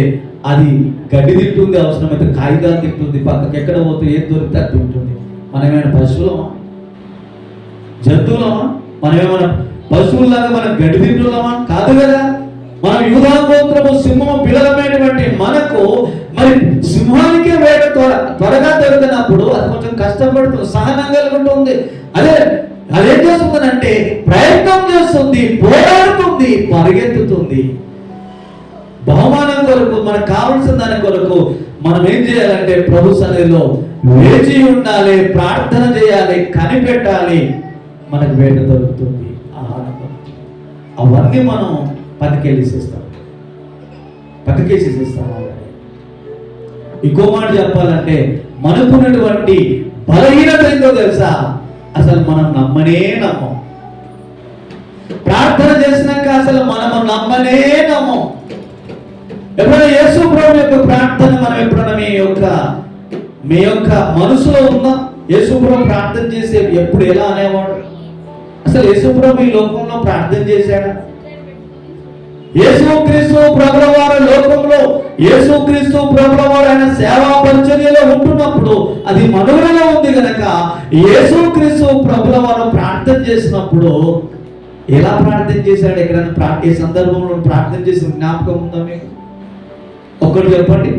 అది గడ్డి తింటుంది, అవసరమైతే కాగితాలు తింటుంది, పక్కకి ఎక్కడ పోతే ఏది దొరికితే అది తింటుంది. మనం ఏమైనా పశువులమా, జంతువులమా? మనం ఏమైనా పశువుల్లాగా మనం గడ్డి తింటున్నామా? కాదు కదా. మనం యూదా గోత్రము సింహము పిల్లలమైనటువంటి మనకు మరి సింహానికే వేట త్వరగా దొరికినప్పుడు అది కొంచెం కష్టపడుతుంది, సహనం కలుగుతుంది. అదేం చేస్తుందనంటే ప్రయత్నం చేస్తుంది, పోరాడుతుంది, పరిగెత్తుతుంది. బహుమానం కొరకు, మనకు కావలసిన దాని కొరకు మనం ఏం చేయాలంటే ప్రభు సన్నిధిలో వేచి ఉండాలి, ప్రార్థన చేయాలి, కనిపెట్టాలి. మనకు వేట దొరుకుతుంది, ఆహారం దొరుకుతుంది. అవన్నీ మనం పక్కకేసేస్తాం. ఇంకో మాట చెప్పాలంటే మనకున్నటువంటి బలహీనత ఏంటో తెలుసా? అసలు మనం నమ్మనే నమ్మం. ప్రార్థన చేసినాక అసలు మనము నమ్మనే నమ్మం. ఎప్పుడైనా యేసు ప్రభు యొక్క ప్రార్థన మనం ఎప్పుడైనా మీ యొక్క మనసులో ఉందా? యేసు ప్రభు ప్రార్థన చేసే ఎప్పుడు ఎలా అనేవాడు? అసలు యేసు ప్రభు ఈ లోకంలో ప్రార్థన చేశాడా? యేసుక్రీస్తు ప్రభుల వారు లోకంలో, యేసుక్రీస్తు ప్రభుల వారు ఆయన సేవా పరిచర్యలో ఉంటున్నప్పుడు అది మనుగడలో ఉంది కనుక యేసుక్రీస్తు ప్రభుల వారు ప్రార్థన చేసినప్పుడు ఎలా ప్రార్థన చేశాడు? ఎక్కడైనా ఏ సందర్భంలో ప్రార్థన చేసిన జ్ఞాపకం ఉందా మీకు? ఒక్కటి చెప్పండి.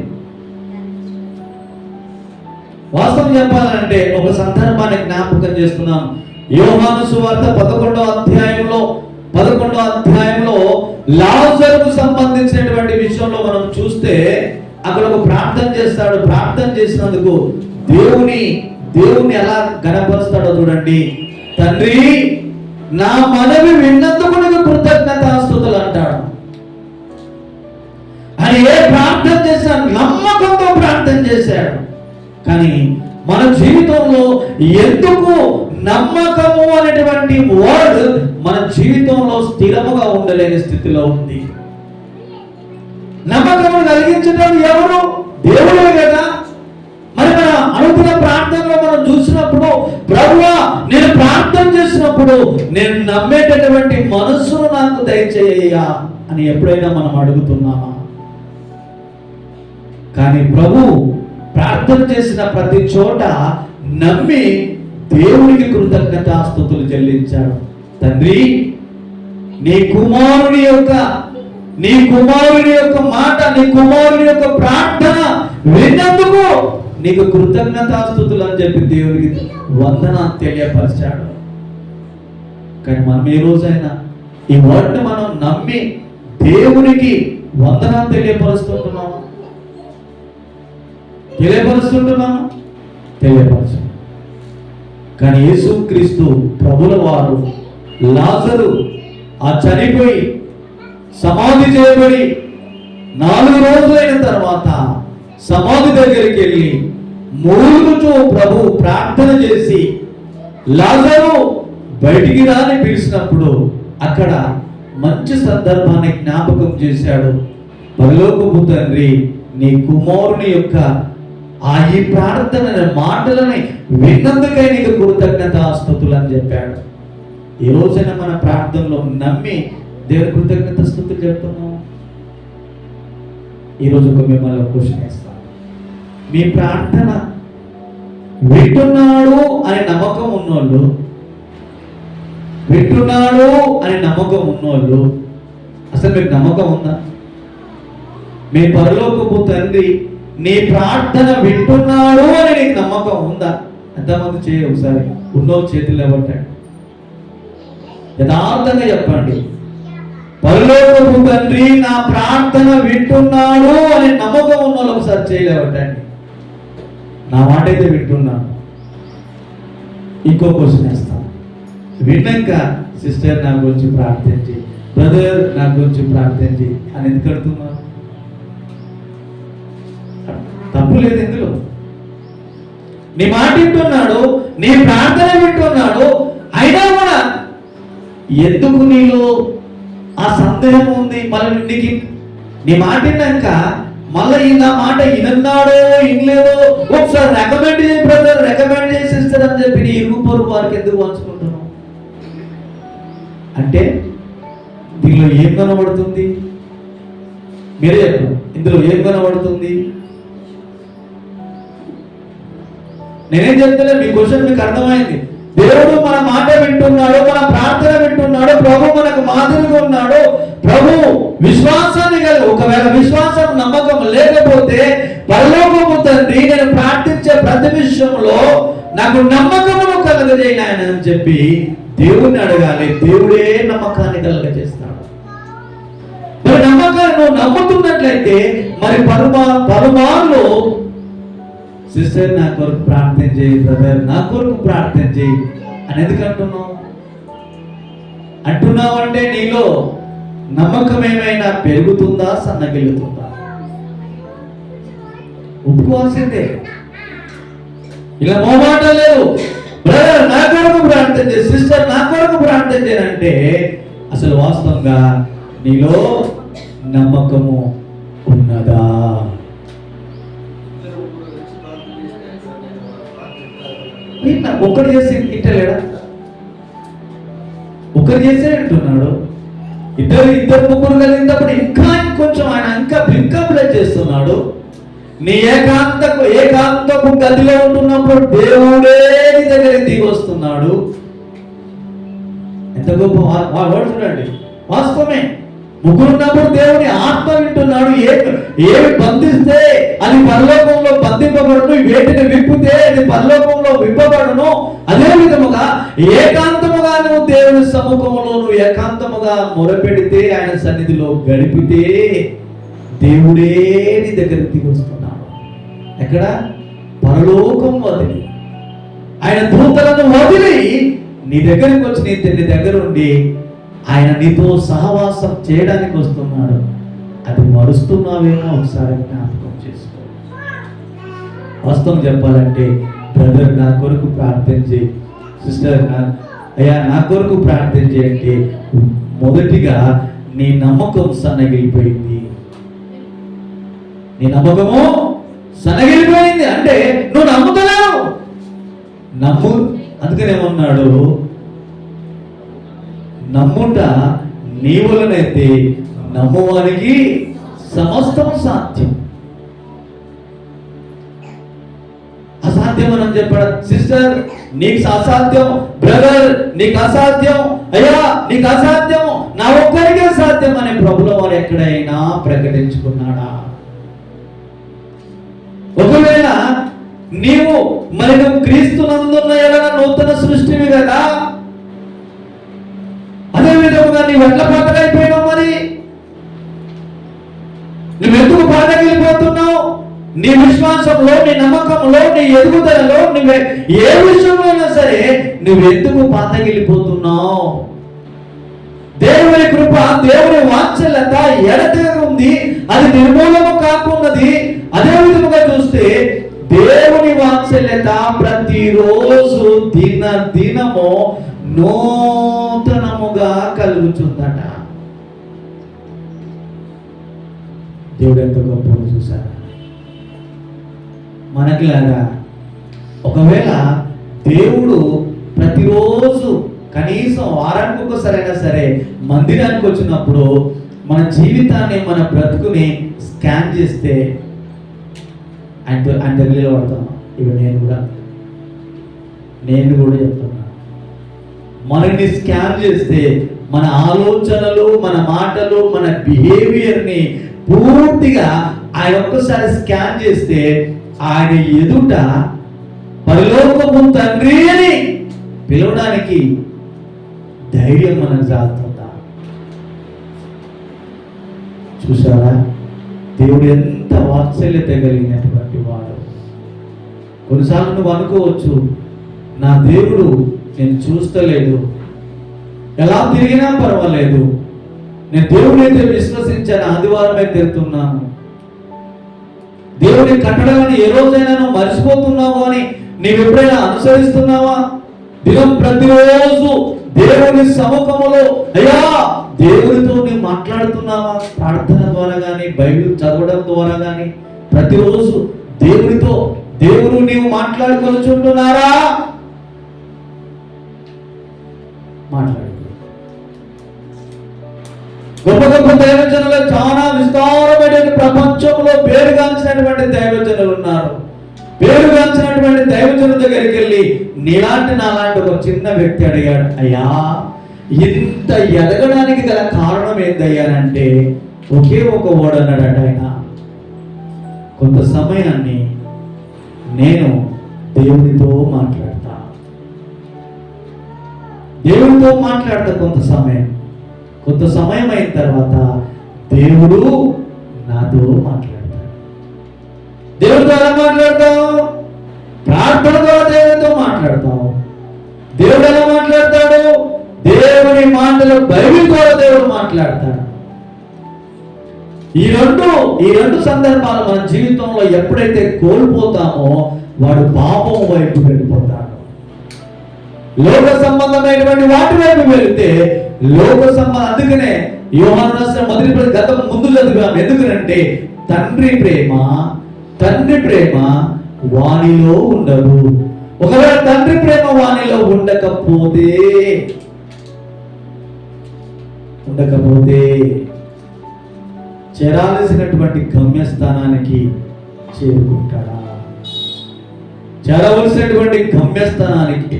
వాస్తవం చెప్పాలంటే ఒక సందర్భాన్ని జ్ఞాపకం చేస్తున్నాను. యోహాను సువార్త 11వ అధ్యాయంలో లాజరుకు సంబంధించినటువంటి విషయంలో మనం చూస్తే అక్కడ ఒక ప్రార్థన చేస్తాడు. ప్రార్థన చేసినందుకు దేవుని ఎలా గణపరుస్తాడో చూడండి. తండ్రి, నా మనవి విన్నందుకు నీకు కృతజ్ఞతాస్తుతులు అంటాడు. అని ఏ ప్రార్థన చేశాడు? నమ్మకంతో ప్రార్థన చేశాడు. కానీ మన జీవితంలో ఎందుకు నమ్మకము అనేటువంటి వర్డ్ మన జీవితంలో స్థిరముగా ఉండలేని స్థితిలో ఉంది. నమ్మకము కలిగించడం ఎవరు? దేవుడే కదా. మరి మన అనుకున్న ప్రార్థనలో మనం చూసినప్పుడు ప్రభువా నేను ప్రార్థన చేసినప్పుడు నేను నమ్మేటటువంటి మనస్సును నాకు దయచేయ్యా అని ఎప్పుడైనా మనం అడుగుతున్నామా? కానీ ప్రభు ప్రార్థన చేసిన ప్రతి చోట నమ్మి దేవునికి కృతజ్ఞతాస్తుతులు చెల్లించాడు. తండ్రి, నీ కుమారుని యొక్క మాట, నీ కుమారుని యొక్క ప్రార్థన విన్నందుకు నీకు కృతజ్ఞతాస్తుతులు అని చెప్పి దేవునికి వందనాలు తెలియపరిచాడు. కానీ మనం ఏ రోజైనా ఈ వర్డ్ని మనం నమ్మి దేవునికి వందనాలు తెలియపరుస్తున్నాము? తెలియపరచు. కానీ యేసుక్రీస్తు ప్రభుల వారు లాజరు ఆ చనిపోయి సమాధి చేయబడి 4 రోజులైన తర్వాత సమాధి దగ్గరికి వెళ్ళి మూలుగుచూ ప్రభు ప్రార్థన చేసి లాజరు బయటికి రాని పిలిచినప్పుడు అక్కడ మంచి సందర్భాన్ని జ్ఞాపకం చేశాడు. పరలోకపు తండ్రి, నీ కుమారుని యొక్క ఈ ప్రార్థన మాటలని విన్నందుకై నీకు కృతజ్ఞతాస్తుతులు అని చెప్పాడు. ఈ రోజైనా మన ప్రార్థనలో నమ్మి దేవుని కృతజ్ఞతాస్తుతులు చెప్తున్నాం. ఈరోజు మిమ్మల్ని క్వశ్చన్ వేస్తాను. మీ ప్రార్థన వింటున్నాడు అనే నమ్మకం ఉన్నోళ్ళు అసలు మీకు నమ్మకం ఉందా? మీ పరలోకపు తండ్రి నీ ప్రార్థన వింటున్నాడు అని నీకు నమ్మకం ఉందా? ఎంతమంది చేయ ఒకసారి ఉన్నో చేతులు ఇవ్వటండి. యథార్థంగా చెప్పండి. పరలోకపు తండ్రి నా ప్రార్థన వింటున్నాడు అనే నమ్మకం ఉన్న వాళ్ళు ఒకసారి చేయలేవటండి. నా మాట అయితే వింటున్నాను. ఇంకో క్వశ్చన్ వేస్తాను. విన్నాక సిస్టర్ నా గురించి ప్రార్థించి, బ్రదర్ నా గురించి ప్రార్థించి అని ఎందుకు అడుగుతున్నారు? తప్పు లేదు ఇందులో. నీ మాట వింటున్నాడు, నీ ప్రార్థన వింటున్నాడు, అయినా కూడా ఎందుకు నీలో ఆ సందేహం ఉంది? మళ్ళీ నీకు నీ మాట విన్నాక మళ్ళీ నా మాట విన్నాడో వినలేదో ఒకసారి రికమెండ్ చేసి బ్రదర్ రికమెండ్ చేసేస్తారని చెప్పి నీ ఇరుగు పొరుగు వారికి ఎందుకు పంచుకుంటున్నావు? అంటే దీనిలో ఏం కనబడుతుంది? మీరే చెప్పండి, ఇందులో ఏం కనబడుతుంది? నేనేం చెప్తలే, మీ క్వశ్చన్ మీకు అర్థమైంది. దేవుడు మన మాట వింటున్నాడు, మన ప్రార్థన వింటున్నాడు, ప్రభు మనకు మాదిరిగా ఉన్నాడు. ప్రభు విశ్వాసాన్ని కలిగి, ఒకవేళ విశ్వాసం నమ్మకం లేకపోతే పరలోకము తండ్రి నేను ప్రార్థించే ప్రతి విషయంలో నాకు నమ్మకమును కలగజేయని ఆయన అని చెప్పి దేవుణ్ణి అడగాలి. దేవుడే నమ్మకాన్ని కలగజేస్తాడు. మరి నమ్మకాన్ని నువ్వు నమ్ముతున్నట్లయితే మరి పలుమార్లు సిస్టర్ నా కొరకు ప్రార్థన చేయి, బ్రదర్ నా కొరకు ప్రార్థన చేయి అని ఎందుకు అంటున్నావు అంటే నీలో నమ్మకం ఏమైనా పెరుగుతుందా, సన్నగిల్లుతుందా? ఒప్పుకోవాల్సిందే. ఇలా మోమాట లేదు. బ్రదర్ నా కొరకు ప్రార్థన చేయి, సిస్టర్ నా కొరకు ప్రార్థన చేయనంటే అసలు వాస్తవంగా నీలో నమ్మకము ఉన్నదా? ఒక్కరు చేసి ఇంటలేడా? ఒకరు చేసే అంటున్నాడు. ఇద్దరు ముగ్గురు కలిగినప్పుడు ఇంకా కొంచెం ఆయన ఇంకా ప్లస్ చేస్తున్నాడు. నీ ఏకాంతపు గదిలో ఉంటున్నప్పుడు దేవుడే నీ దగ్గరికి దిగి వస్తున్నాడు. ఎంత గొప్ప వాడు చూడండి. వాస్తవమే, ముగ్గురు ఉన్నప్పుడు దేవుని ఆత్మ వింటున్నాడు. ఏమి బంధిస్తే అది పరలోకంలో బంధింపబడును, వేటిని విప్పితే అది పరలోకంలో విప్పబడును. అదే విధముగా ఏకాంతముగా నువ్వు దేవుని సముఖంలో నువ్వు ఏకాంతముగా మొరపెడితే, ఆయన సన్నిధిలో గడిపితే దేవుడే నీ దగ్గరికి దిగి వస్తున్నాడు. ఎక్కడ? పరలోకం వదిలి, ఆయన దూతలను వదిలి నీ దగ్గరికి వచ్చి నీ దగ్గర ఉండి ఆయన నీతో సహవాసం చేయడానికి వస్తున్నాడు. అది మరుస్తున్నావేమో ఒకసారి జ్ఞాపకం చేసుకో. వాస్తవం చెప్పాలంటే బ్రదర్ నా కొరకు ప్రార్థన చేయి, సిస్టర్ అయ్యా నా కొరకు ప్రార్థన చేయండి. మొదటిగా నీ నమ్మకం సన్నగిలిపోయింది. నీ నమ్మకము సన్నగిలిపోయింది అంటే నువ్వు నమ్ముతున్నావు. అందుకనేమన్నాడు, నమ్ముట నీ వలనైతే నమ్మువానికి సమస్తం సాధ్యం. అసాధ్యం అని చెప్పాడు. సిస్టర్ నీకు అసాధ్యం, బ్రదర్ నీకు అసాధ్యం, అయ్యా నీకు అసాధ్యం, నా ఒక్కరికే సాధ్యం అనే ప్రభుల వారు ఎక్కడైనా ప్రకటించుకున్నాడా? ఒకవేళ నీవు క్రీస్తునందున్న ఎడల నూతన సృష్టివి కదా, అదే విధంగా నీవు ఎట్లా పాతకైపోయినావు? మరి నువ్వెందుకు పాతకెళ్ళిపోతున్నావు? నీ విశ్వాసంలో, నీ నమ్మకంలో, నీ ఎదుగుదలలో నువ్వే ఏ విషయంలో సరే నువ్వెందుకు పాతకెళ్ళిపోతున్నావు? దేవుని కృప, దేవుని వాత్సల్యత ఎడతెగ ఉంది, అది నిర్మూలము కాకున్నది. అదే విధముగా చూస్తే దేవుని వాత్సల్యత ప్రతిరోజు దినము నూతనముగా కలుగుతుందట. దేవుడు ఎంత గొప్పగా చూసారా? మనకిలాగా ఒకవేళ దేవుడు ప్రతిరోజు కనీసం వారానికి ఒకసారైనా సరే మందిరానికి వచ్చినప్పుడు మన జీవితాన్ని, మన బ్రతుకుని స్కాన్ చేస్తే ఆయన దగ్గర పడతాం. ఇవి నేను కూడా చెప్తున్నా, మనల్ని స్కాన్ చేస్తే మన ఆలోచనలు, మన మాటలు, మన బిహేవియర్ని పూర్తిగా ఆయన ఒక్కసారి స్కాన్ చేస్తే ఆయన ఎదుట పరలోకము తండ్రి అని పిలవడానికి ధైర్యం మనకు జారుతుందా? చూసారా దేవుడు ఎంత వాత్సల్యత కలిగినటువంటి వాడు. కొన్నిసార్లు నువ్వు అనుకోవచ్చు, నా దేవుడు నేను చూస్తలేదు, ఎలా తిరిగినా పర్వాలేదు, నేను దేవుడైతే విశ్వసించాను, ఆదివారమే తిరుగుతున్నాను, దేవుని కట్టడాన్ని ఏ రోజైనా నువ్వు మర్చిపోతున్నావు అని నీవు ఎప్పుడైనా అనుసరిస్తున్నావా? దినం ప్రతిరోజు దేవుని సముఖములో అయ్యా దేవుడితో నీవు మాట్లాడుతున్నావా? ప్రార్థన ద్వారా కానీ, బైబిల్ చదవడం ద్వారా కానీ ప్రతిరోజు దేవుడు నీవు మాట్లాడుకొనిచుంటున్నారా? మాట్లాడు. గొప్ప గొప్ప దైవజనులు చాలా విస్తారమైన ప్రపంచంలో పేరుగాంచినటువంటి దైవజనులు ఉన్నారు. పేరుగాంచినటువంటి దైవజనుల దగ్గరికి వెళ్ళి నీలాంటి నాలాంటి ఒక చిన్న వ్యక్తి అడిగాడు, అయ్యా ఇంత ఎదగడానికి గల కారణం ఏందయ్యానంటే ఒకే ఒక వర్డ్ అన్నాడట ఆయన, కొంత సమయాన్ని నేను దేవునితో మాట్లాడతా, దేవునితో మాట్లాడతా. కొంత సమయం అయిన తర్వాత దేవుడు నాతో మాట్లాడతాడు. దేవుడితో ఎలా మాట్లాడతావు? ప్రార్థన ద్వారా దేవుడితో మాట్లాడతావు. దేవుడు ఎలా మాట్లాడతాడు? దేవుని మాటలు బైబిల్ ద్వారా దేవుడు మాట్లాడతాడు. ఈ రెండు సందర్భాలు మన జీవితంలో ఎప్పుడైతే కోల్పోతామో వాడు పాపం వైపు వెళ్ళిపోతాడు. లోక సంబంధమైనటువంటి వాటి వైపు వెళితే అందుకనే యోహాను రాసిన మొదటి గతం ముందు చదివాము. ఎందుకనంటే తండ్రి ప్రేమ వానిలో ఉండదు. ఒకవేళ తండ్రి ప్రేమ వానిలో ఉండకపోతే చేరాల్సినటువంటి గమ్యస్థానానికి చేరుకుంటాడా? చేరవలసినటువంటి గమ్యస్థానానికి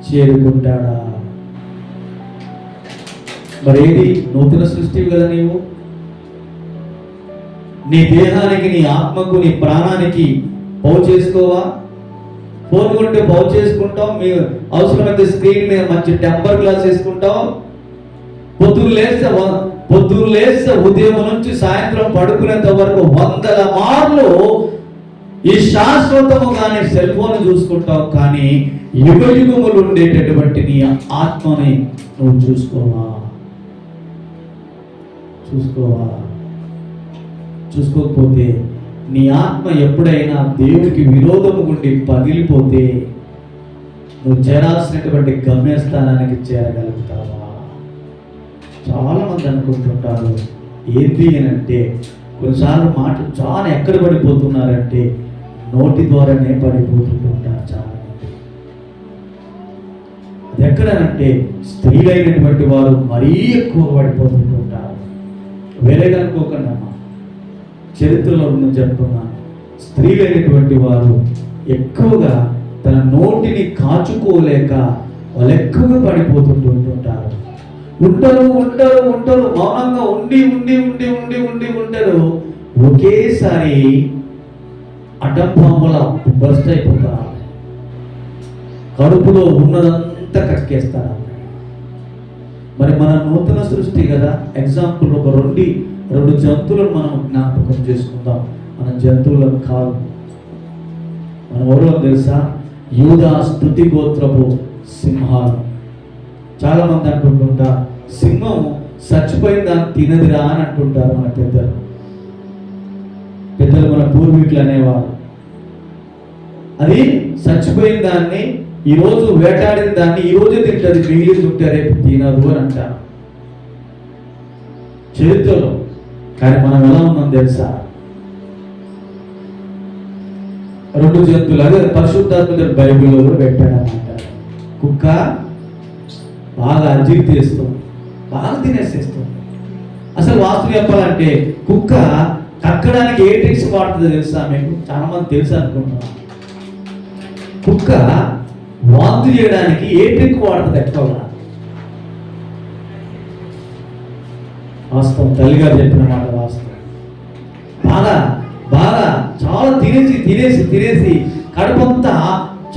చేరుకుంటాడా? మరేది నూతన సృష్టి కదా నీవు. నీ దేహానికి, నీ ఆత్మకు, నీ ప్రాణానికి బాగు చేసుకోవా? ఫోన్ కొంటే బాగు చేసుకుంటాం. మీ అవసరమైతే స్క్రీన్ మీద మంచి టెంపర్ గ్లాస్ వేసుకుంటాం. పొద్దున్న లేస్తే ఉదయం నుంచి సాయంత్రం పడుకునేంత వరకు 100 మార్లు ఈ శాశ్వతముగానే సెల్ ఫోన్ చూసుకుంటావు. కానీ యుగములు ఉండేటటువంటి నీ ఆత్మని నువ్వు చూసుకోకపోతే నీ ఆత్మ ఎప్పుడైనా దేవుడికి విరోధము గుండి పగిలిపోతే నువ్వు చేరాల్సినటువంటి గమ్యస్థానానికి చేరగలుగుతావా? చాలా మంది అనుకుంటుంటారు ఏంటి అని అంటే, కొన్నిసార్లు మాటలు చాలా ఎక్కడ పడిపోతున్నారంటే నోటి ద్వారానే పడిపోతుంటారు చాలా మంది. అది ఎక్కడనంటే స్త్రీలైనటువంటి వారు మరీ ఎక్కువ పడిపోతుంటారు. వేరేగా అనుకోకుండా చరిత్రలో చెప్తున్నాను, స్త్రీలైనటువంటి వారు ఎక్కువగా తన నోటిని కాచుకోలేక వాళ్ళు ఎక్కువగా పడిపోతుంటుంటారు. ఉంటారు మౌనంగా ఉండి ఉంటారు. ఒకేసారి అడ్డంబాంబుల బస్ట్ అయిపోతారు. కడుపులో ఉన్నదంతా కక్కేస్తారు. మరి మన నూతన సృష్టి కదా. ఎగ్జాంపుల్ ఒక రెండు జంతువులను మనం జ్ఞాపకం చేసుకుందాం. మన జంతువులను కాదు, మనం ఎవరో తెలుసా? యూదా స్తుతి గోత్రపు సింహాలు. చాలా మంది అంటుంటారు సింహం చచ్చిపోయిన దాన్ని తినదిరా అని అంటుంటారు మన పెద్దలు, మన పూర్వీకులు అనేవారు. అది చచ్చిపోయిన దాన్ని ఈరోజు వేటాడిన దాన్ని ఈరోజే తింటుంది, మిగిలింది ఉంటే రేపు తినదు అని అంటారు చరిత్రలో. కానీ మనం ఎలా ఉన్నాం తెలుసా? 2 జంతువులు, అదే పరిశుద్ధాత్మ బైబిల్లో కూడా పెట్టాడనమాట. కుక్క బాగా అజీర్తి చేస్తుంది, బాగా తినేసేస్తుంది. అసలు వాస్తవం చెప్పాలంటే కుక్క కక్కడానికి ఏ ట్రిక్స్ వాడుతుందో తెలుసా మీకు? చాలా మంది తెలుసు అనుకుంటున్నాను. కుక్క వాంతి చేయడానికి ఏ ట్రిక్ వాడుతుంది ఎక్కువగా? వాస్తవం, తల్లిగారు చెప్పిన మాట వాస్తవం. బాగా చాలా తినేసి కడుపంతా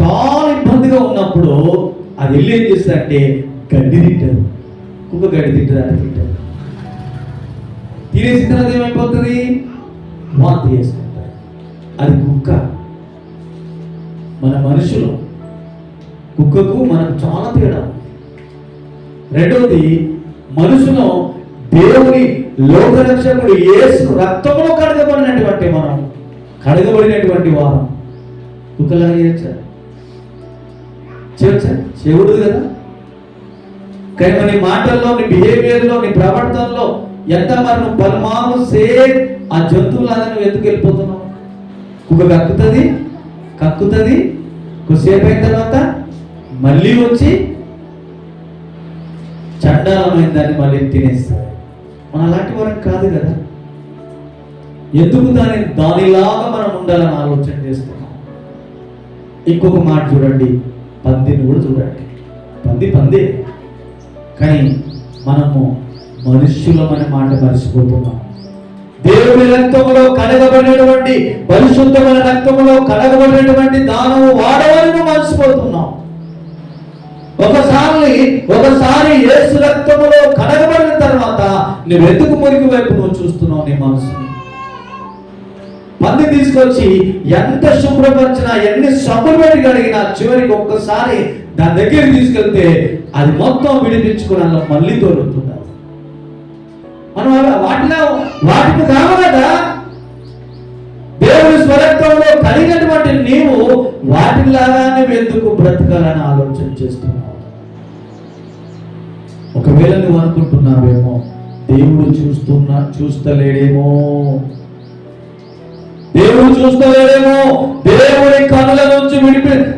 చాలా ఇబ్బందిగా ఉన్నప్పుడు అది వెళ్ళి ఏం చేస్తుందంటే గడ్డి తింటారు. కుక్క గడ్డి తింటుంది, అంటే తింటారు. తినేసిన తర్వాత ఏమైపోతుంది? వాంతి చేసుకుంటారు. అది కుక్క. మన మనుషులు కుక్కకు మనకు చాలా తేడా. రెండవది, మనుషులు దేవుని లోకరక్షకుడు యేసు రక్తంలో కడగబడినటువంటి వారం కుక్కలాగా చేయొచ్చా? చేయకూడదు కదా. కానీ నీ మాటల్లో, నీ బిహేవియర్లో, నీ ప్రవర్తనలో ఎంత మరి నువ్వు పలుమార్లు సేమ్ ఆ జంతువులాగా నువ్వు ఎందుకు వెళ్ళిపోతున్నావు? కుక్క కక్కుతుంది కొద్దిసేపు అయిన తర్వాత మళ్ళీ వచ్చి చండాలమైన దాన్ని మళ్ళీ తినేస్తారు. మన అలాంటి వారం కాదు కదా. ఎందుకు దానిలాగా మనం ఉండాలని ఆలోచన చేస్తున్నాం. ఇంకొక మాట చూడండి, పందిని కూడా చూడండి. పందే, కానీ మనము మనుష్యులమనే మాట మర్చిపోతున్నాం. దేవుని రక్తములో కడగబడినటువంటి, పరిశుద్ధమైన రక్తములో కడగబడినటువంటి దానము వాడవని మర్చిపోతున్నాం. ఒకసారి యేసు రక్తములో కడగబడిన తర్వాత నువ్వెందుకు మురికి వైపు నువ్వు చూస్తున్నావు? నీ మనసుని పంది తీసుకొచ్చి ఎంత శుభ్రపరిచినా, ఎన్ని సబ్బులు పెట్టి కడిగినా, చివరికి ఒక్కసారి దాని దగ్గరికి తీసుకెళ్తే అది మొత్తం విడిపించుకుని అలా మళ్ళీ తోలుతుంటారు. మనం వాటికి కావాలదా? దేవుని స్వరక్తంలో కలిగినటువంటి నీవు వాటిలాగానే ఎందుకు బ్రతకాలని ఆలోచన చేస్తున్నావు? ఒకవేళ నువ్వు అనుకుంటున్నావేమో దేవుడు చూస్తలేడేమో, దేవుడి కనుల నుంచి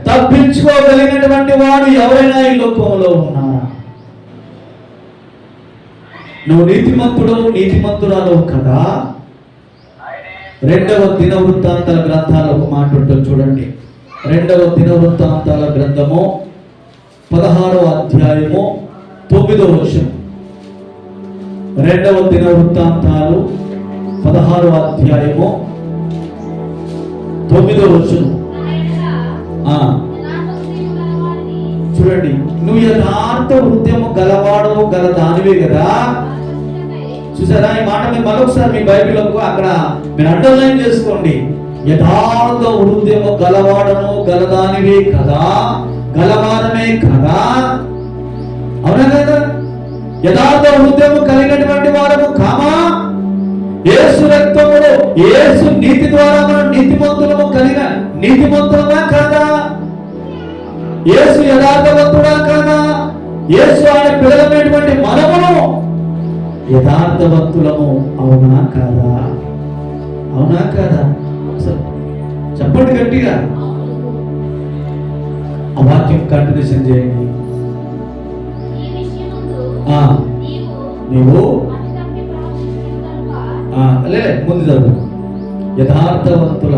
తప్పించుకోగలిగినటువంటి వాడు ఎవరైనా ఈ లోకంలో ఉన్నారా? నువ్వు నీతిమంతురాలు కదా. 2వ దినవృత్తాంతాల గ్రంథాలు ఒక మాట ఉంటుంది చూడండి. 2వ దినవృత్తాంతాల గ్రంథము 16వ అధ్యాయము 9వ వచనం. 2వ దినవృత్తాంతాలు 16వ అధ్యాయము 9వ వచనం. చూడండి, నువ్వు యథార్థ హృదయము గలవాడవు గల దానివే కదా. చూసారా ఈ మాట? మీరు మరొకసారి మీ బైబిల్ అక్కడ మీరు అండర్లైన్ చేసుకోండి. యథార్థ హృదయము గలవాడను గలదానివే కదా, గలవాడమే కదా. అవునా కదా? యథార్థ హృదయము కలిగినటువంటి వారము కామా. యేసు రక్తములో, యేసు నీతి ద్వారా మనం నీతిమంతులమా కాదా? యేసు యథార్థవంతుడా కాదా? యేసు ఆయన పిల్లలమైనటువంటి మనమును యథార్థవంతులము అవునా కాదా? చెప్పండి గట్టిగా. ఆ వాక్యం కంటిన్యూషన్ చేయండి. నీవు ముందు చదువు. యథార్థవంతుల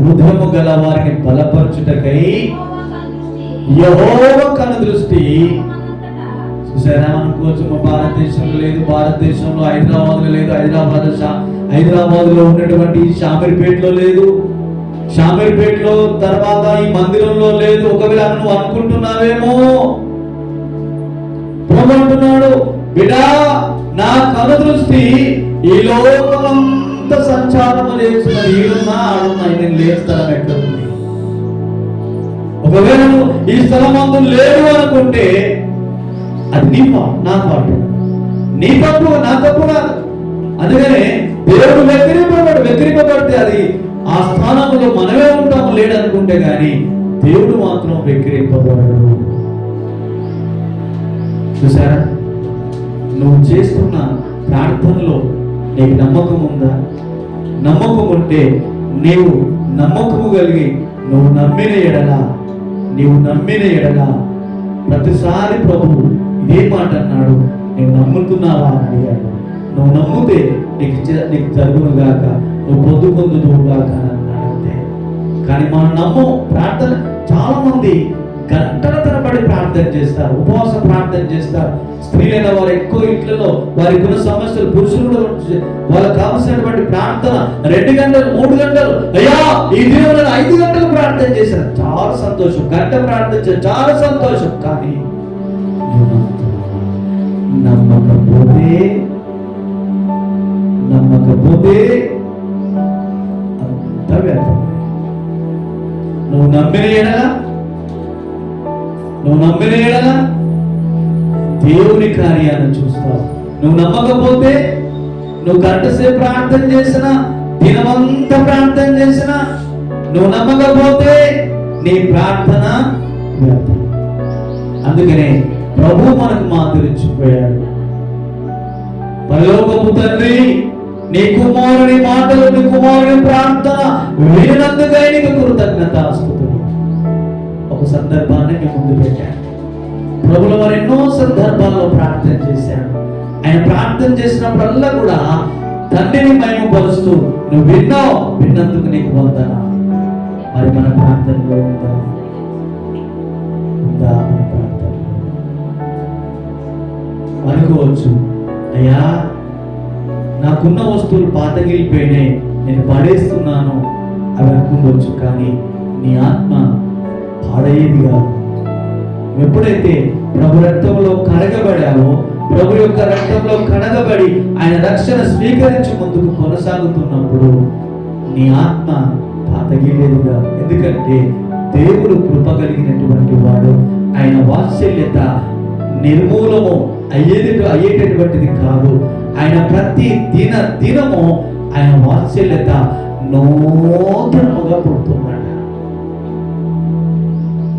హృదయము గల వారిని బలపరచుటకై యెహోవా కనుదృష్టి. చూసారా? అనుకోవచ్చు మా భారతదేశంలో లేదు, భారతదేశంలో హైదరాబాద్లో లేదు, హైదరాబాద్లో ఉన్నటువంటి షామీర్పేటలో లేదు, షామీర్పేటలో తర్వాత ఈ మందిరంలో లేదు. ఒకవేళ నువ్వు అనుకుంటున్నావేమో, ప్రభు అంటున్నాడు, బిడా నా కనుదృష్టి ఈ లోకమంతా సంచారము చేసిన ఈడున్నా ఆడున్నా నేను లేని స్థలం ఎక్కడ ఉంది? ఒకవేళ నువ్వు ఈ స్థలం అందు లేడు అనుకుంటే అది నా పాటు, నీ తప్పు, నా తప్పు కాదు. అందుకనే దేవుడు వెక్కిరింపబడితే అది ఆ స్థానంలో మనమే ఉంటాము లేడనుకుంటే గాని దేవుడు మాత్రం వెక్కిరింపబడడు. చూసారా? నువ్వు చేస్తున్న ప్రార్థనలో నీకు నమ్మకం ఉందా? నమ్మకం ఉంటే నీవు నమ్మకము కలిగి నువ్వు నమ్మిన ఎడల ప్రతిసారి ప్రభువు ఇదే మాట అన్నాడు, నువ్వు నమ్ముతున్నావా అని అడిగాడు. నువ్వు నమ్మితే నీకు జరుగును గాక, నువ్వు పొందుకుందువు గాక అని అన్నాడంతే. కానీ మనం ప్రార్థన చాలా మంది గంటల తరబడి ప్రార్థన చేస్తారు, ఉపవాస ప్రార్థన చేస్తారు. స్త్రీలైన వారు ఎక్కువ ఇంట్లో వారికి ఉన్న సమస్యలు, పురుషులు కూడా వాళ్ళకి కావలసినటువంటి ప్రార్థన 2 గంటలు 3 గంటలు, అయ్యా ఈ దినంలో 5 గంటలు ప్రార్థన చేశారు. చాలా సంతోషం. గంట ప్రార్థన చేశారు, చాలా సంతోషం. కానీ నమ్మకపోతే అంత వ్యర్థం. నువ్వు నమ్మిన ఎడల దేవుని కార్యాలను చూస్తావు. నువ్వు నమ్మకపోతే నువ్వు గంటసేపు ప్రార్థన చేసినా, దినమంతా ప్రార్థన చేసినా, నువ్వు నమ్మకపోతే నీ ప్రార్థన వ్యర్థం. అందుకనే ప్రభు మనకు మాదిరిచ్చిపోయాడు. పరలోకపు తండ్రి, నీ కుమారుని మాటలు, నీ కుమారుని ప్రార్థన వినినందుకై నీకు కృతజ్ఞతాస్తుతులు. ఒక సందర్భాన్ని నీ ముందు పెట్టాను. ప్రభుల వారు ఎన్నో సందర్భాల్లో ప్రార్థన చేశారు. ఆయన ప్రార్థన చేసినప్పుడల్లా కూడా తండ్రిని మహిమపరుస్తూ నువ్వు విన్నావు, విన్నందుకు నీకు వందనాలు. మరి మన ప్రార్థనలో ఉందా మన ప్రార్థన? అనుకోవచ్చు, అయ్యా నాకున్న వస్తువులు పాతగిలిపోయినాయి, నేను పడేస్తున్నాను అవి అనుకోవచ్చు. కానీ నీ ఆత్మ పాడయ్యేది కాదు. ఎప్పుడైతే ప్రభు రక్తంలో కడగబడావో, ప్రభు యొక్క రక్తంలో కడగబడి ఆయన రక్షణ స్వీకరించి ముందుకు కొనసాగుతున్నప్పుడు నీ ఆత్మ పాతగిలేదుగా. ఎందుకంటే దేవుడు కృప కలిగినటువంటి వాడు. ఆయన వాత్సల్యత నిర్మూలము అయ్యేటటువంటిది కాదు. ఆయన ప్రతి దినము ఆయన వాత్సల్యత నూతనముగా పుడుతున్నాడు.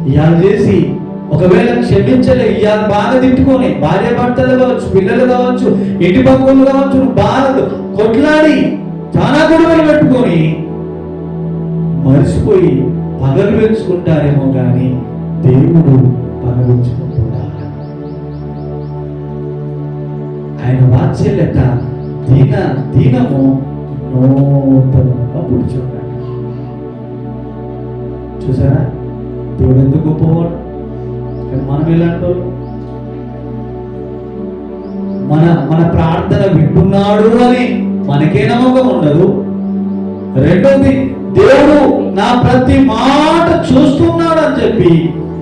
ఇవాళ చేసి ఒకవేళ క్షమించలే, ఇవాళ బాగా తిట్టుకొని భార్య భర్తలు కావచ్చు, పిల్లలు కావచ్చు, ఇంటి బంధువులు కావచ్చు, బాగా కొట్లాడి చాలా గొడవలు పెట్టుకొని మరిచిపోయి పగలు పెంచుకుంటారేమో కానీ దేవుడు పగలుంచుకుంటున్నాడు. ఆయన వాత్సల్యత దీనము నూతనంగా పుడుచున్నాడు. చూసారా దేవుడు ఎందుకు గొప్పవాడు? కానీ మనం ఇలాంటి మన ప్రార్థన వింటున్నాడు అని మనకే నమ్మకం ఉండదు. రెండోది, దేవుడు నా ప్రతి మాట చూస్తున్నాడు అని చెప్పి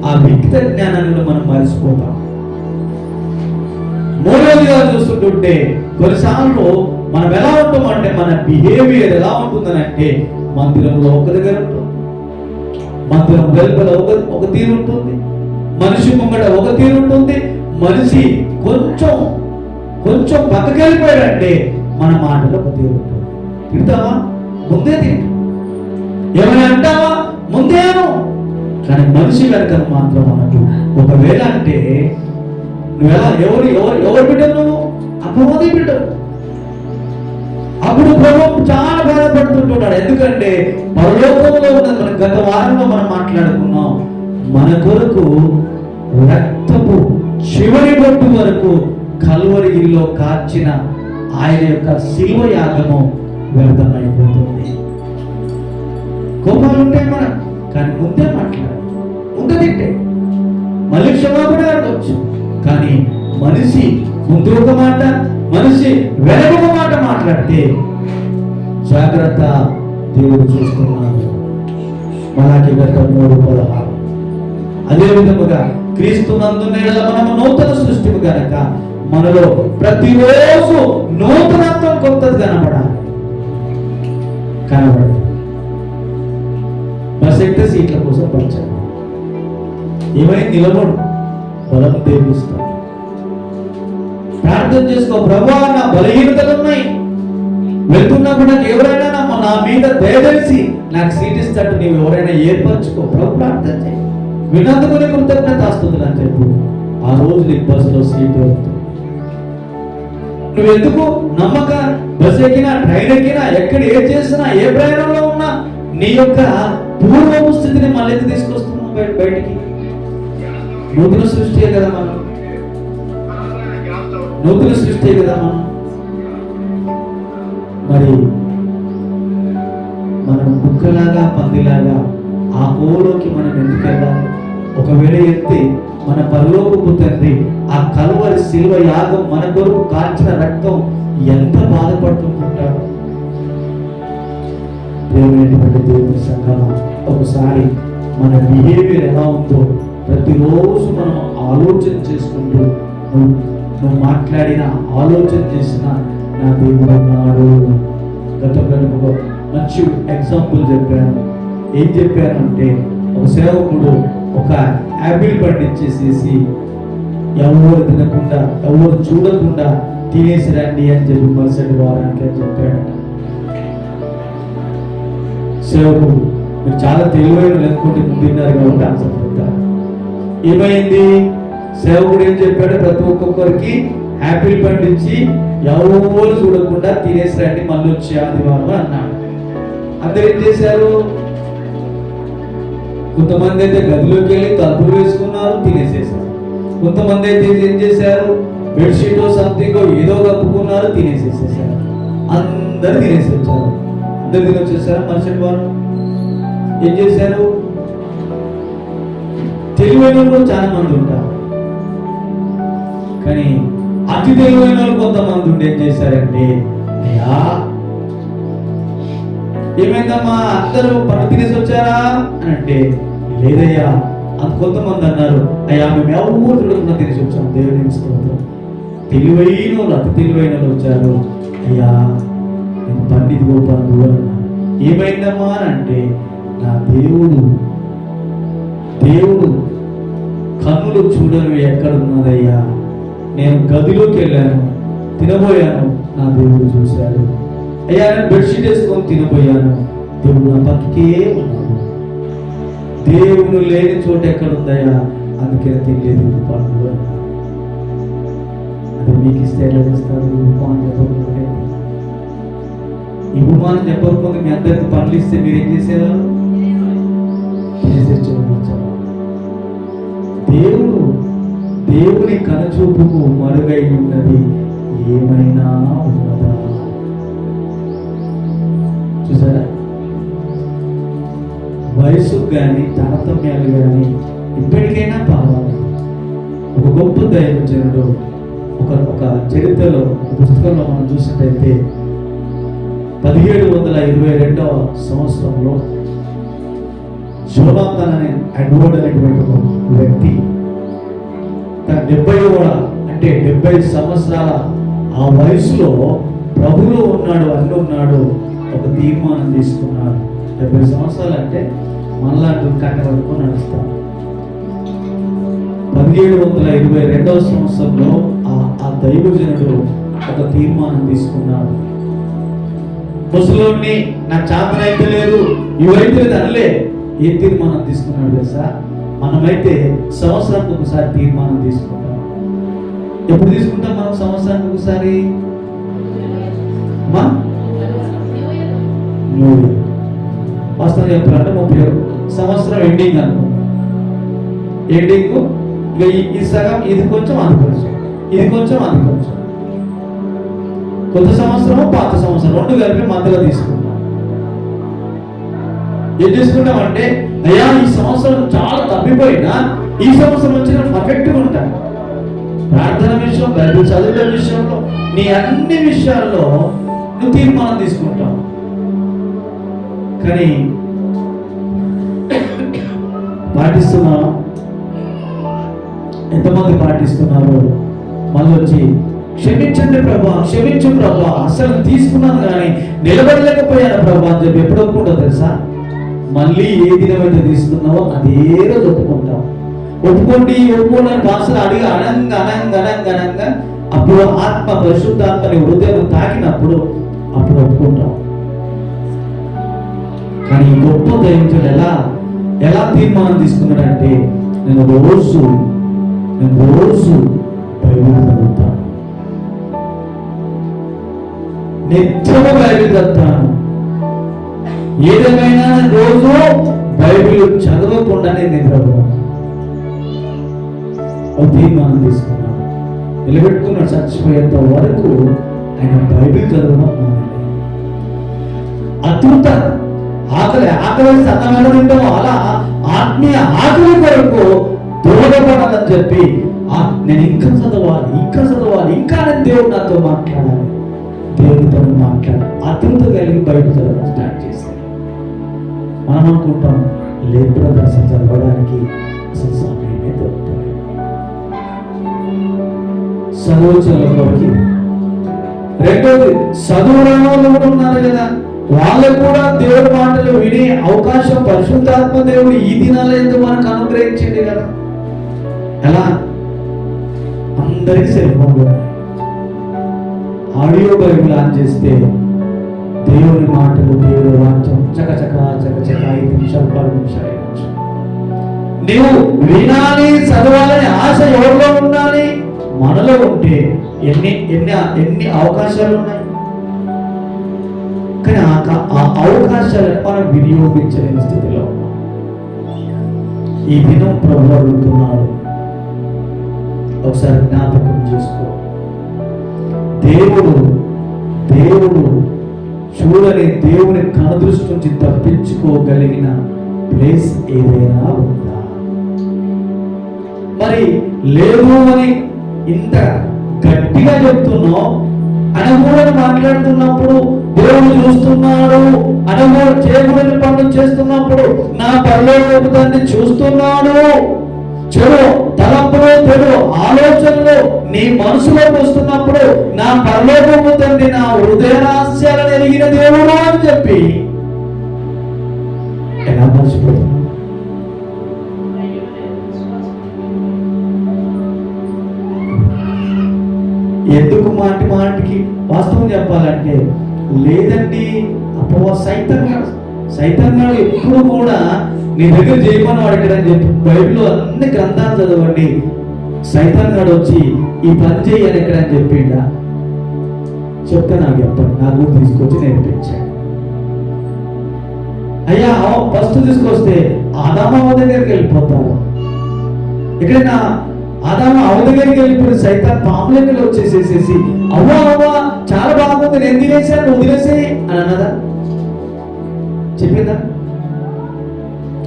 ఆ వ్యక్తి జ్ఞానాన్ని మనం మరిచిపోతాం. మూడవదిగా చూస్తుంటుంటే కొన్నిసార్లు మనం ఎలా ఉంటామంటే మన బిహేవియర్ ఎలా ఉంటుందని అంటే మందిరంలో ఒక దగ్గర ఉంటుంది, మందిరం వెలుపల ఒక తీరు ఉంటుంది, మనిషి ముంగట ఒక తీరు ఉంటుంది. మనిషి కొంచెం పక్కకెళ్ళిపోయాడంటే మన మాటలో ఒక తీరు ఉంటుంది. తింటావా ముందే తింటాం, ఏమైనా అంటావా ముందేను. కానీ మనిషి వెనక మాత్రం మనకు ఒకవేళ అంటే నువ్వెలా ఎవరు బిడ్డవు? నువ్వు అపవాది బిడ్డవు. అప్పుడు ప్రభు చాలా బాధపడుతుంటున్నాడు. ఎందుకంటే పరలోకంలో ఉన్నది మనం గత వారంలో మనం మాట్లాడుకున్నాం. మన కొరకు రక్తపు చివరి బొట్టు వరకు కల్వరిగిరిలో కార్చిన ఆయన యొక్క శిలువ యాగము వ్యర్థమైపోతుంది. కోపాలు ఉంటాయి మనం, కానీ ముందే మాట్లాడాలి, ముందు తింటే మళ్ళీ క్షమాపణ అడగవచ్చు. కానీ మనిషి ముందు ఒక మాట, మనిషి వెనక ఒక మాట మాట్లాడితే జాగ్రత్త, దేవుడు చూస్తున్నాడు. మలాకి 3:16. అదే విధముగా క్రీస్తునందున్న యెడల మనము నూతన సృష్టిము గనక మనలో ప్రతిరోజు నూతనత్వం కొత్తది కనబడాలి. బస్ ఎక్కితే సీట్ల కోసం పంచాలి. ఏమైనా నిలబడు, బలం దేవుస్తాడు. ప్రార్థన చేసుకో, ప్రభువా నా బలహీనతలు ఉన్నాయి, వెళ్తున్నప్పుడు నాకు ఎవరైనా నా మీద దయచేసి నాకు సీట్ ఇస్తాడు నీవు ఎవరైనా ఏర్పరచుకో. ప్రభు ప్రార్థన చేయి, వినందుకుని కృతజ్ఞతాస్తుతులు అని చెప్పు. ఆ రోజు నీకు బస్సులో సీట్ దొరుకుతుంది. నువ్వెందుకు నమ్మక బస్ ఎక్కినా, ట్రైన్ ఎక్కినా, ఎక్కడ ఏ చేసినా, ఏ ప్రయాణంలో ఉన్నా నీ యొక్క పూర్వపు స్థితిని మళ్ళీ తీసుకొస్తున్నావు బయటికి. నూతన సృష్టి కదా మనం, నూతన సృష్టి కదా మనం. మరి మనం కుక్కలాగా పందిలాగా ఆ కోలోకి మనం ఎందుకు వెళ్ళాలి? ఒకవేళ ఎత్తి మన పరలోకపు తండ్రి ఆ కల్వరి శిలువ యాగం మన కొరకు కాల్చిన రక్తం ఎంత బాధపడుతుంటాడు. ప్రేమైనటువంటి దేవుని సంఘమా, ఒకసారి మన బిహేవియర్ ఎలా ఉందో ప్రతిరోజు మనం ఆలోచన చేసుకుంటూ నువ్వు మాట్లాడిన ఆలోచన చేసిన నా దేవుడు ఉన్నాడు. గతంలో మంచి ఎగ్జాంపుల్ చెప్పాను. ఏం చెప్పానంటే ఒక సేవకుడు ఒక యాపిల్ పండించేసేసి ఎవరు తినకుండా ఎవరు చూడకుండా తినేసి రండి అని చెప్పి మరుసటి వారానికి అని చెప్పాడు. సేవకుడు మీరు చాలా తెలివైన లేకుంటే ముందున్నారు కాబట్టి ఆన్సర్ చెప్తారు. ఏమైంది? సేవకుడు ఏం చెప్పాడు? ప్రతి ఒక్కొక్కరికి యాపిల్ పండించి ఎవరు చూడకుండా తినేసి రండి మళ్ళీ వచ్చి ఆదివారం అన్నాడు. అందరు ఏం చేశారు? కొంతమంది అయితే గదిలోకి వెళ్ళి తలుపులు వేసుకున్నారు, తినేసేసారు. కొంతమంది అయితే ఏం చేశారు, బెడ్షీట్ సంథింగ్ ఏదో కప్పుకున్నారు, తినేసేసేసారు. అందరు తినేసి వచ్చారు. అందరు తినొచ్చేసారు. మరుసటి వారు ఏం చేశారు? తెలివైన వాళ్ళు చాలా మంది ఉంటారు, కానీ అతి తెలివైన వాళ్ళు కొంతమంది ఉండి ఏం చేశారంటే, అయ్యా ఏమైందమ్మా అందరూ పండు తినేసి వచ్చారా అని అంటే, లేదయ్యా. కొంతమంది అన్నారు, అయ్యా మేము ఎవరు చూడకుండా తినేసి వచ్చాము, దేవుని స్తోత్రం. తెలివైన వాళ్ళు, అతి తెలివైన వాళ్ళు వచ్చారు. అయ్యా నేను పండిది గోపాను అన్నా. ఏమైందమ్మా అని అంటే, నా దేవుడు కన్నులు చూడనివి ఎక్కడున్నదయ్యా, నేను గదిలోకి వెళ్ళాను, తినబోయాను, నా దేవుడు చూశాడు. అయ్యా నేను బెడ్షీట్ వేసుకొని తినబోయాను, దేవుడు నా పక్కకే ఉన్నాడు. దేవుడు లేని చోట ఎక్కడుందయ్యా, అందుకే తెలియదు పండుగ. అది మీకు ఇస్తే ఎలా చేస్తారు? ఉపమానం చెప్పకపోతే, ఈ ఉపమానం చెప్పకపోతే మీ అందరికి పనులు ఇస్తే మీరు ఏం చేసేవారు? దేవుని కనుచూపుకు మరుగై ఉన్నది ఏమైనా ఉన్నదా? చూసారా? వయసు కానీ తారతమ్యాలు కానీ ఇప్పటికైనా పర్వాలేదు. ఒక గొప్ప దైవజనుడు ఒక చరిత్రలో పుస్తకంలో మనం చూసినట్టయితే 1722వ సంవత్సరంలో జోనాథన్ అనే ఎడ్వర్డ్ అనేటువంటి ఒక వ్యక్తి తన 70 సంవత్సరాల ఆ వయసులో ప్రభులో ఉన్నాడు, అన్ని ఉన్నాడు, ఒక తీర్మానం తీసుకున్నాడు. 70 సంవత్సరాలు అంటే మనలాంటి కట్ట పట్టుకొని నడుస్తాం. 1722వ సంవత్సరంలో ఆ దైవజనుడు ఒక తీర్మానం తీసుకున్నాడు. ముసలోడిని నాకు చేతనైతే లేదు, ఇవైతే లేదు అనలే. ఏ తీర్మానం తీసుకున్నాడు తెలుసా? మనమైతే సంవత్సరానికి ఒకసారి తీర్మానం తీసుకుంటాం. ఎప్పుడు తీసుకుంటాం మనం సంవత్సరానికి ఒకసారి? వాస్తవం చెప్పాలంటే 30 సంవత్సరం ఎండింగ్ అనుకుంటాం. ఎండింగ్ ఇక ఈ సగం, ఇది కొంచెం అది కొంచెం, ఇది కొంచెం అది కొంచెం. కొత్త సంవత్సరం పాత సంవత్సరం రెండు కలిపి మధ్యలో తీసుకుంటాం. ఏం చేసుకుంటామంటే, అయ్యా ఈ సంవత్సరం చాలా తప్పిపోయినా ఈ సంవత్సరం వచ్చిన పర్ఫెక్ట్గా ఉంటాను. ప్రార్థన విషయం, బైబిల్ చదువుల విషయంలో, నీ అన్ని విషయాల్లో నువ్వు తీర్మానం తీసుకుంటావు. కానీ పాటిస్తున్నావా? ఎంతమంది పాటిస్తున్నారు? మళ్ళీ వచ్చి క్షమించండి ప్రభా, క్షమించు ప్రభా, అసలు తీసుకున్నాను కానీ నిలబడలేకపోయాను ప్రభా అని చెప్పి ఎప్పుడు ఒప్పుకుంటావు తెలుసా? మళ్ళీ ఏ దినమైతే తీసుకున్నావో అదే రోజు ఒప్పుకుంటాం. ఒప్పుకోండి భాషలు అడిగి అనంగా అప్పుడు ఆత్మ పరిశుద్ధాత్మని హృదయం తాకినప్పుడు అప్పుడు ఒప్పుకుంటాం. కానీ గొప్ప దైవజనుడు ఎలా తీర్మానం తీసుకున్నాడంటే, నేను రోజు బైబిల్ చదువుతాను, నిత్యము బైబిల్ చదువుతాను. ఏదేమైనా రోజు బైబిల్ చదవకుండానే నిద్రపోతాను. ఒక తీర్మానం తీసుకున్నాను, నిలబెట్టుకున్నాడు. చచ్చిపోయేంత వరకు ఆయన బైబిల్ చదవడం అద్భుత ఆకలి సన్నమేళ తింటాము. అలా ఆత్మీయ ఆకలి కొరకు దూరపడాలని చెప్పి నేను ఇంకా చదవాలి, ఇంకా నేను దేవుడు నాతో మాట్లాడాలి, దేవుడితో మాట్లాడాలి, అద్భుత కలిగి బయట చదవడం స్టార్ట్ చేశాను. మనం అనుకుంటాం లేదు బ్రదర్స్, చదవడానికి అసలు సమయమే దొరుకుతుంది. చదువులకి రెండోది చదువురాలు కూడా ఉన్నారు కదా, వాళ్ళకు కూడా దేవుడి మాటలు వినే అవకాశం పరిశుద్ధాత్మ దేవుడు ఈ దినాలు ఎందుకు మనకు అనుగ్రహించింది కదా. ఎలా? అందరికీ cell phone audio Bible on చేస్తే దేవుని మాటలు, దేవుడి వాక్యం చకచక 5 నిమిషాలు 10 నిమిషాలు అయినచ్చు. నీవు వినాలి, చదవాలని ఆశ ఎవరిలో ఉండాలి? మనలో ఉంటే ఎన్ని అవకాశాలు ఉన్నాయి. కానీ ఆ అవకాశాలను మనం వినియోగించలేని స్థితిలో ఉన్నాం. ఈ దినం ప్రభువు అడుగుతున్నాడు, ఒకసారి జ్ఞాపకం చేసుకో. దేవుడు చూడని దేవుని కనుదృష్టి నుంచి తప్పించుకోగలిగిన ప్లేస్ ఏదైనా ఉందా? మరి లేదు అని ఇంత గట్టిగా చెప్తున్నావు. అనుకూలని మాట్లాడుతున్నప్పుడు దేవుడు చూస్తున్నాడు, అనుకూల చేయకూడని పనులు చేస్తున్నప్పుడు నా పరలోకపు తండ్రి చూస్తున్నాడు. చెడు తలంపులు, చెడు ఆలోచనలు నీ మనసులోకి వస్తున్నప్పుడు నా పరలోకపు తండ్రి నా హృదయ రహస్యాలను ఎరిగిన దేవుడు అని చెప్పి ఎలా మర్చిపోతున్నా? ఎందుకు మాటికి వాస్తవం చెప్పాలంటే లేదండి సైతాన్ గారు ఎప్పుడు కూడా నీ దగ్గర చేయమని వాడకడని చెప్పి బైబిల్లో అన్ని గ్రంథాలు చదవండి. సైతాన్ గారు వచ్చి ఈ పని చేయని ఎక్కడని చెప్పిండా? చెప్తే నాకు చెప్పండి, నాకు తీసుకొచ్చి నేర్పించాడు. అయ్యా ఫస్ట్ తీసుకొస్తే ఆదాము దగ్గరికి వెళ్ళిపోతారు. ఎక్కడైనా ఆదాము దగ్గరికి వెళ్ళిపోయి సైతాన్ పాము లెక్కలు వచ్చేసేసేసి అవ్వా చాలా బాగుంది, నేను తినేసాను, నువ్వు తినేసేయి అని అన్నదా? చెప్పిందా?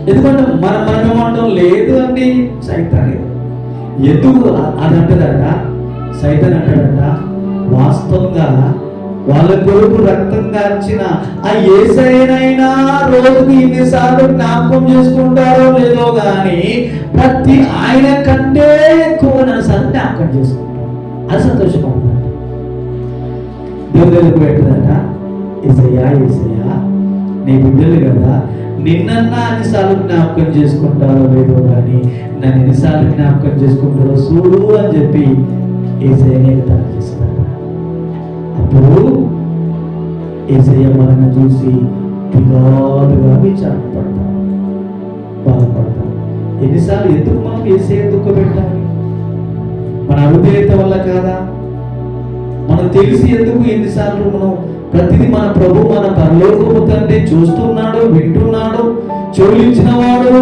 ఎందుకంటే మనం ఏమంటాం, లేదు అండి సైతాన్ ఎందుకు అది అంటదట. సైతాన్ అంటాడట, వాస్తవంగా వాళ్ళ కొరకు రక్తం కార్చిన ఆ యేసయ్యనైనా రోజుకి ఇన్నిసార్లు జ్ఞాపకం చేసుకుంటారో లేదో గాని ప్రతి ఆయన కంటే ఎక్కువ నన్ను జ్ఞాపకం చేసుకుంటారు. అది సంతోషపడతాడు. దేవుడు దగ్గరకు పెట్టదట, యేసయ్యా నీ బిడ్డలు కదా, నిన్నన్నా అన్నిసార్లు జ్ఞాపకం చేసుకుంటారో లేదో కానీ నన్ను ఎన్నిసార్లు జ్ఞాపకం చేసుకుంటారో చూడు అని చెప్పి యేసయ్యనే చేస్తాడు. అప్పుడు యేసయ్య మనల్ని చూసి విగాలుగా విచారపడతాం, బాధపడతాం. ఎన్నిసార్లు ఎందుకు మనం యేసయ్య దుఃఖ పెట్టాలి? మన అవిధేయత వల్ల కాదా? మనం తెలిసి ఎందుకు ఎన్నిసార్లు మనం ప్రతిదీ మన ప్రభు మన పరలోకపు తండ్రి చూస్తున్నాడు, వింటున్నాడు. చెవులు ఇచ్చిన వాడు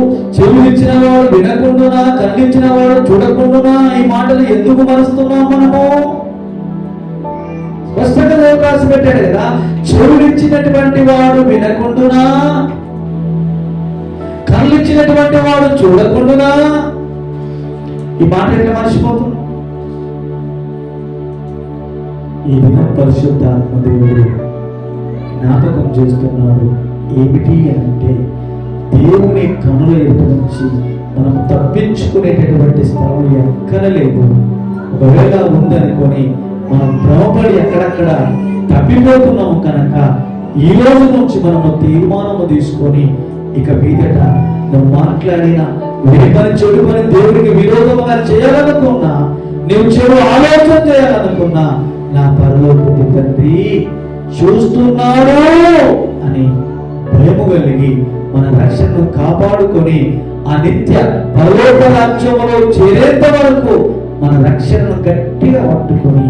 వినకుండా, కళ్ళిచ్చిన వాడు చూడకుండా ఈ మాటలు ఎందుకు మరుస్తున్నాం మనము? స్పష్టంగా అవకాశం పెట్టాడు కదా, చెవులిచ్చినటువంటి వాడు వినకుండా, కళ్ళిచ్చినటువంటి వాడు చూడకుండా. ఈ మాట ఎట్లా మర్చిపోతుంది? ఈ దిన పరిశుద్ధాత్మ దేవుడు జ్ఞాపకం చేస్తున్నాడు. ఏమిటి అంటే దేవుని కనుల ఎదుట నుంచి మనం తప్పించుకునేటటువంటి స్థలం ఎక్కడ లేదు. ఒకవేళ ఉందనుకొని మనం భ్రమపడి ఎక్కడక్కడ తప్పిపోతున్నాము కనుక ఈ రోజు నుంచి మనము తీర్మానము తీసుకొని ఇక మీదట నువ్వు మాట్లాడిన చెడు పని దేవుడికి విరోధంగా చేయాలనుకున్నా, నువ్వు చెడు ఆలోచన చేయాలనుకున్నా నా పరలోకపు తండ్రి చూస్తున్నాడు అని భయము కలిగి మన రక్షణను కాపాడుకొని ఆ నిత్య పరలోక రాజ్యములో చేరేంత వరకు మన రక్షణను గట్టిగా పట్టుకొని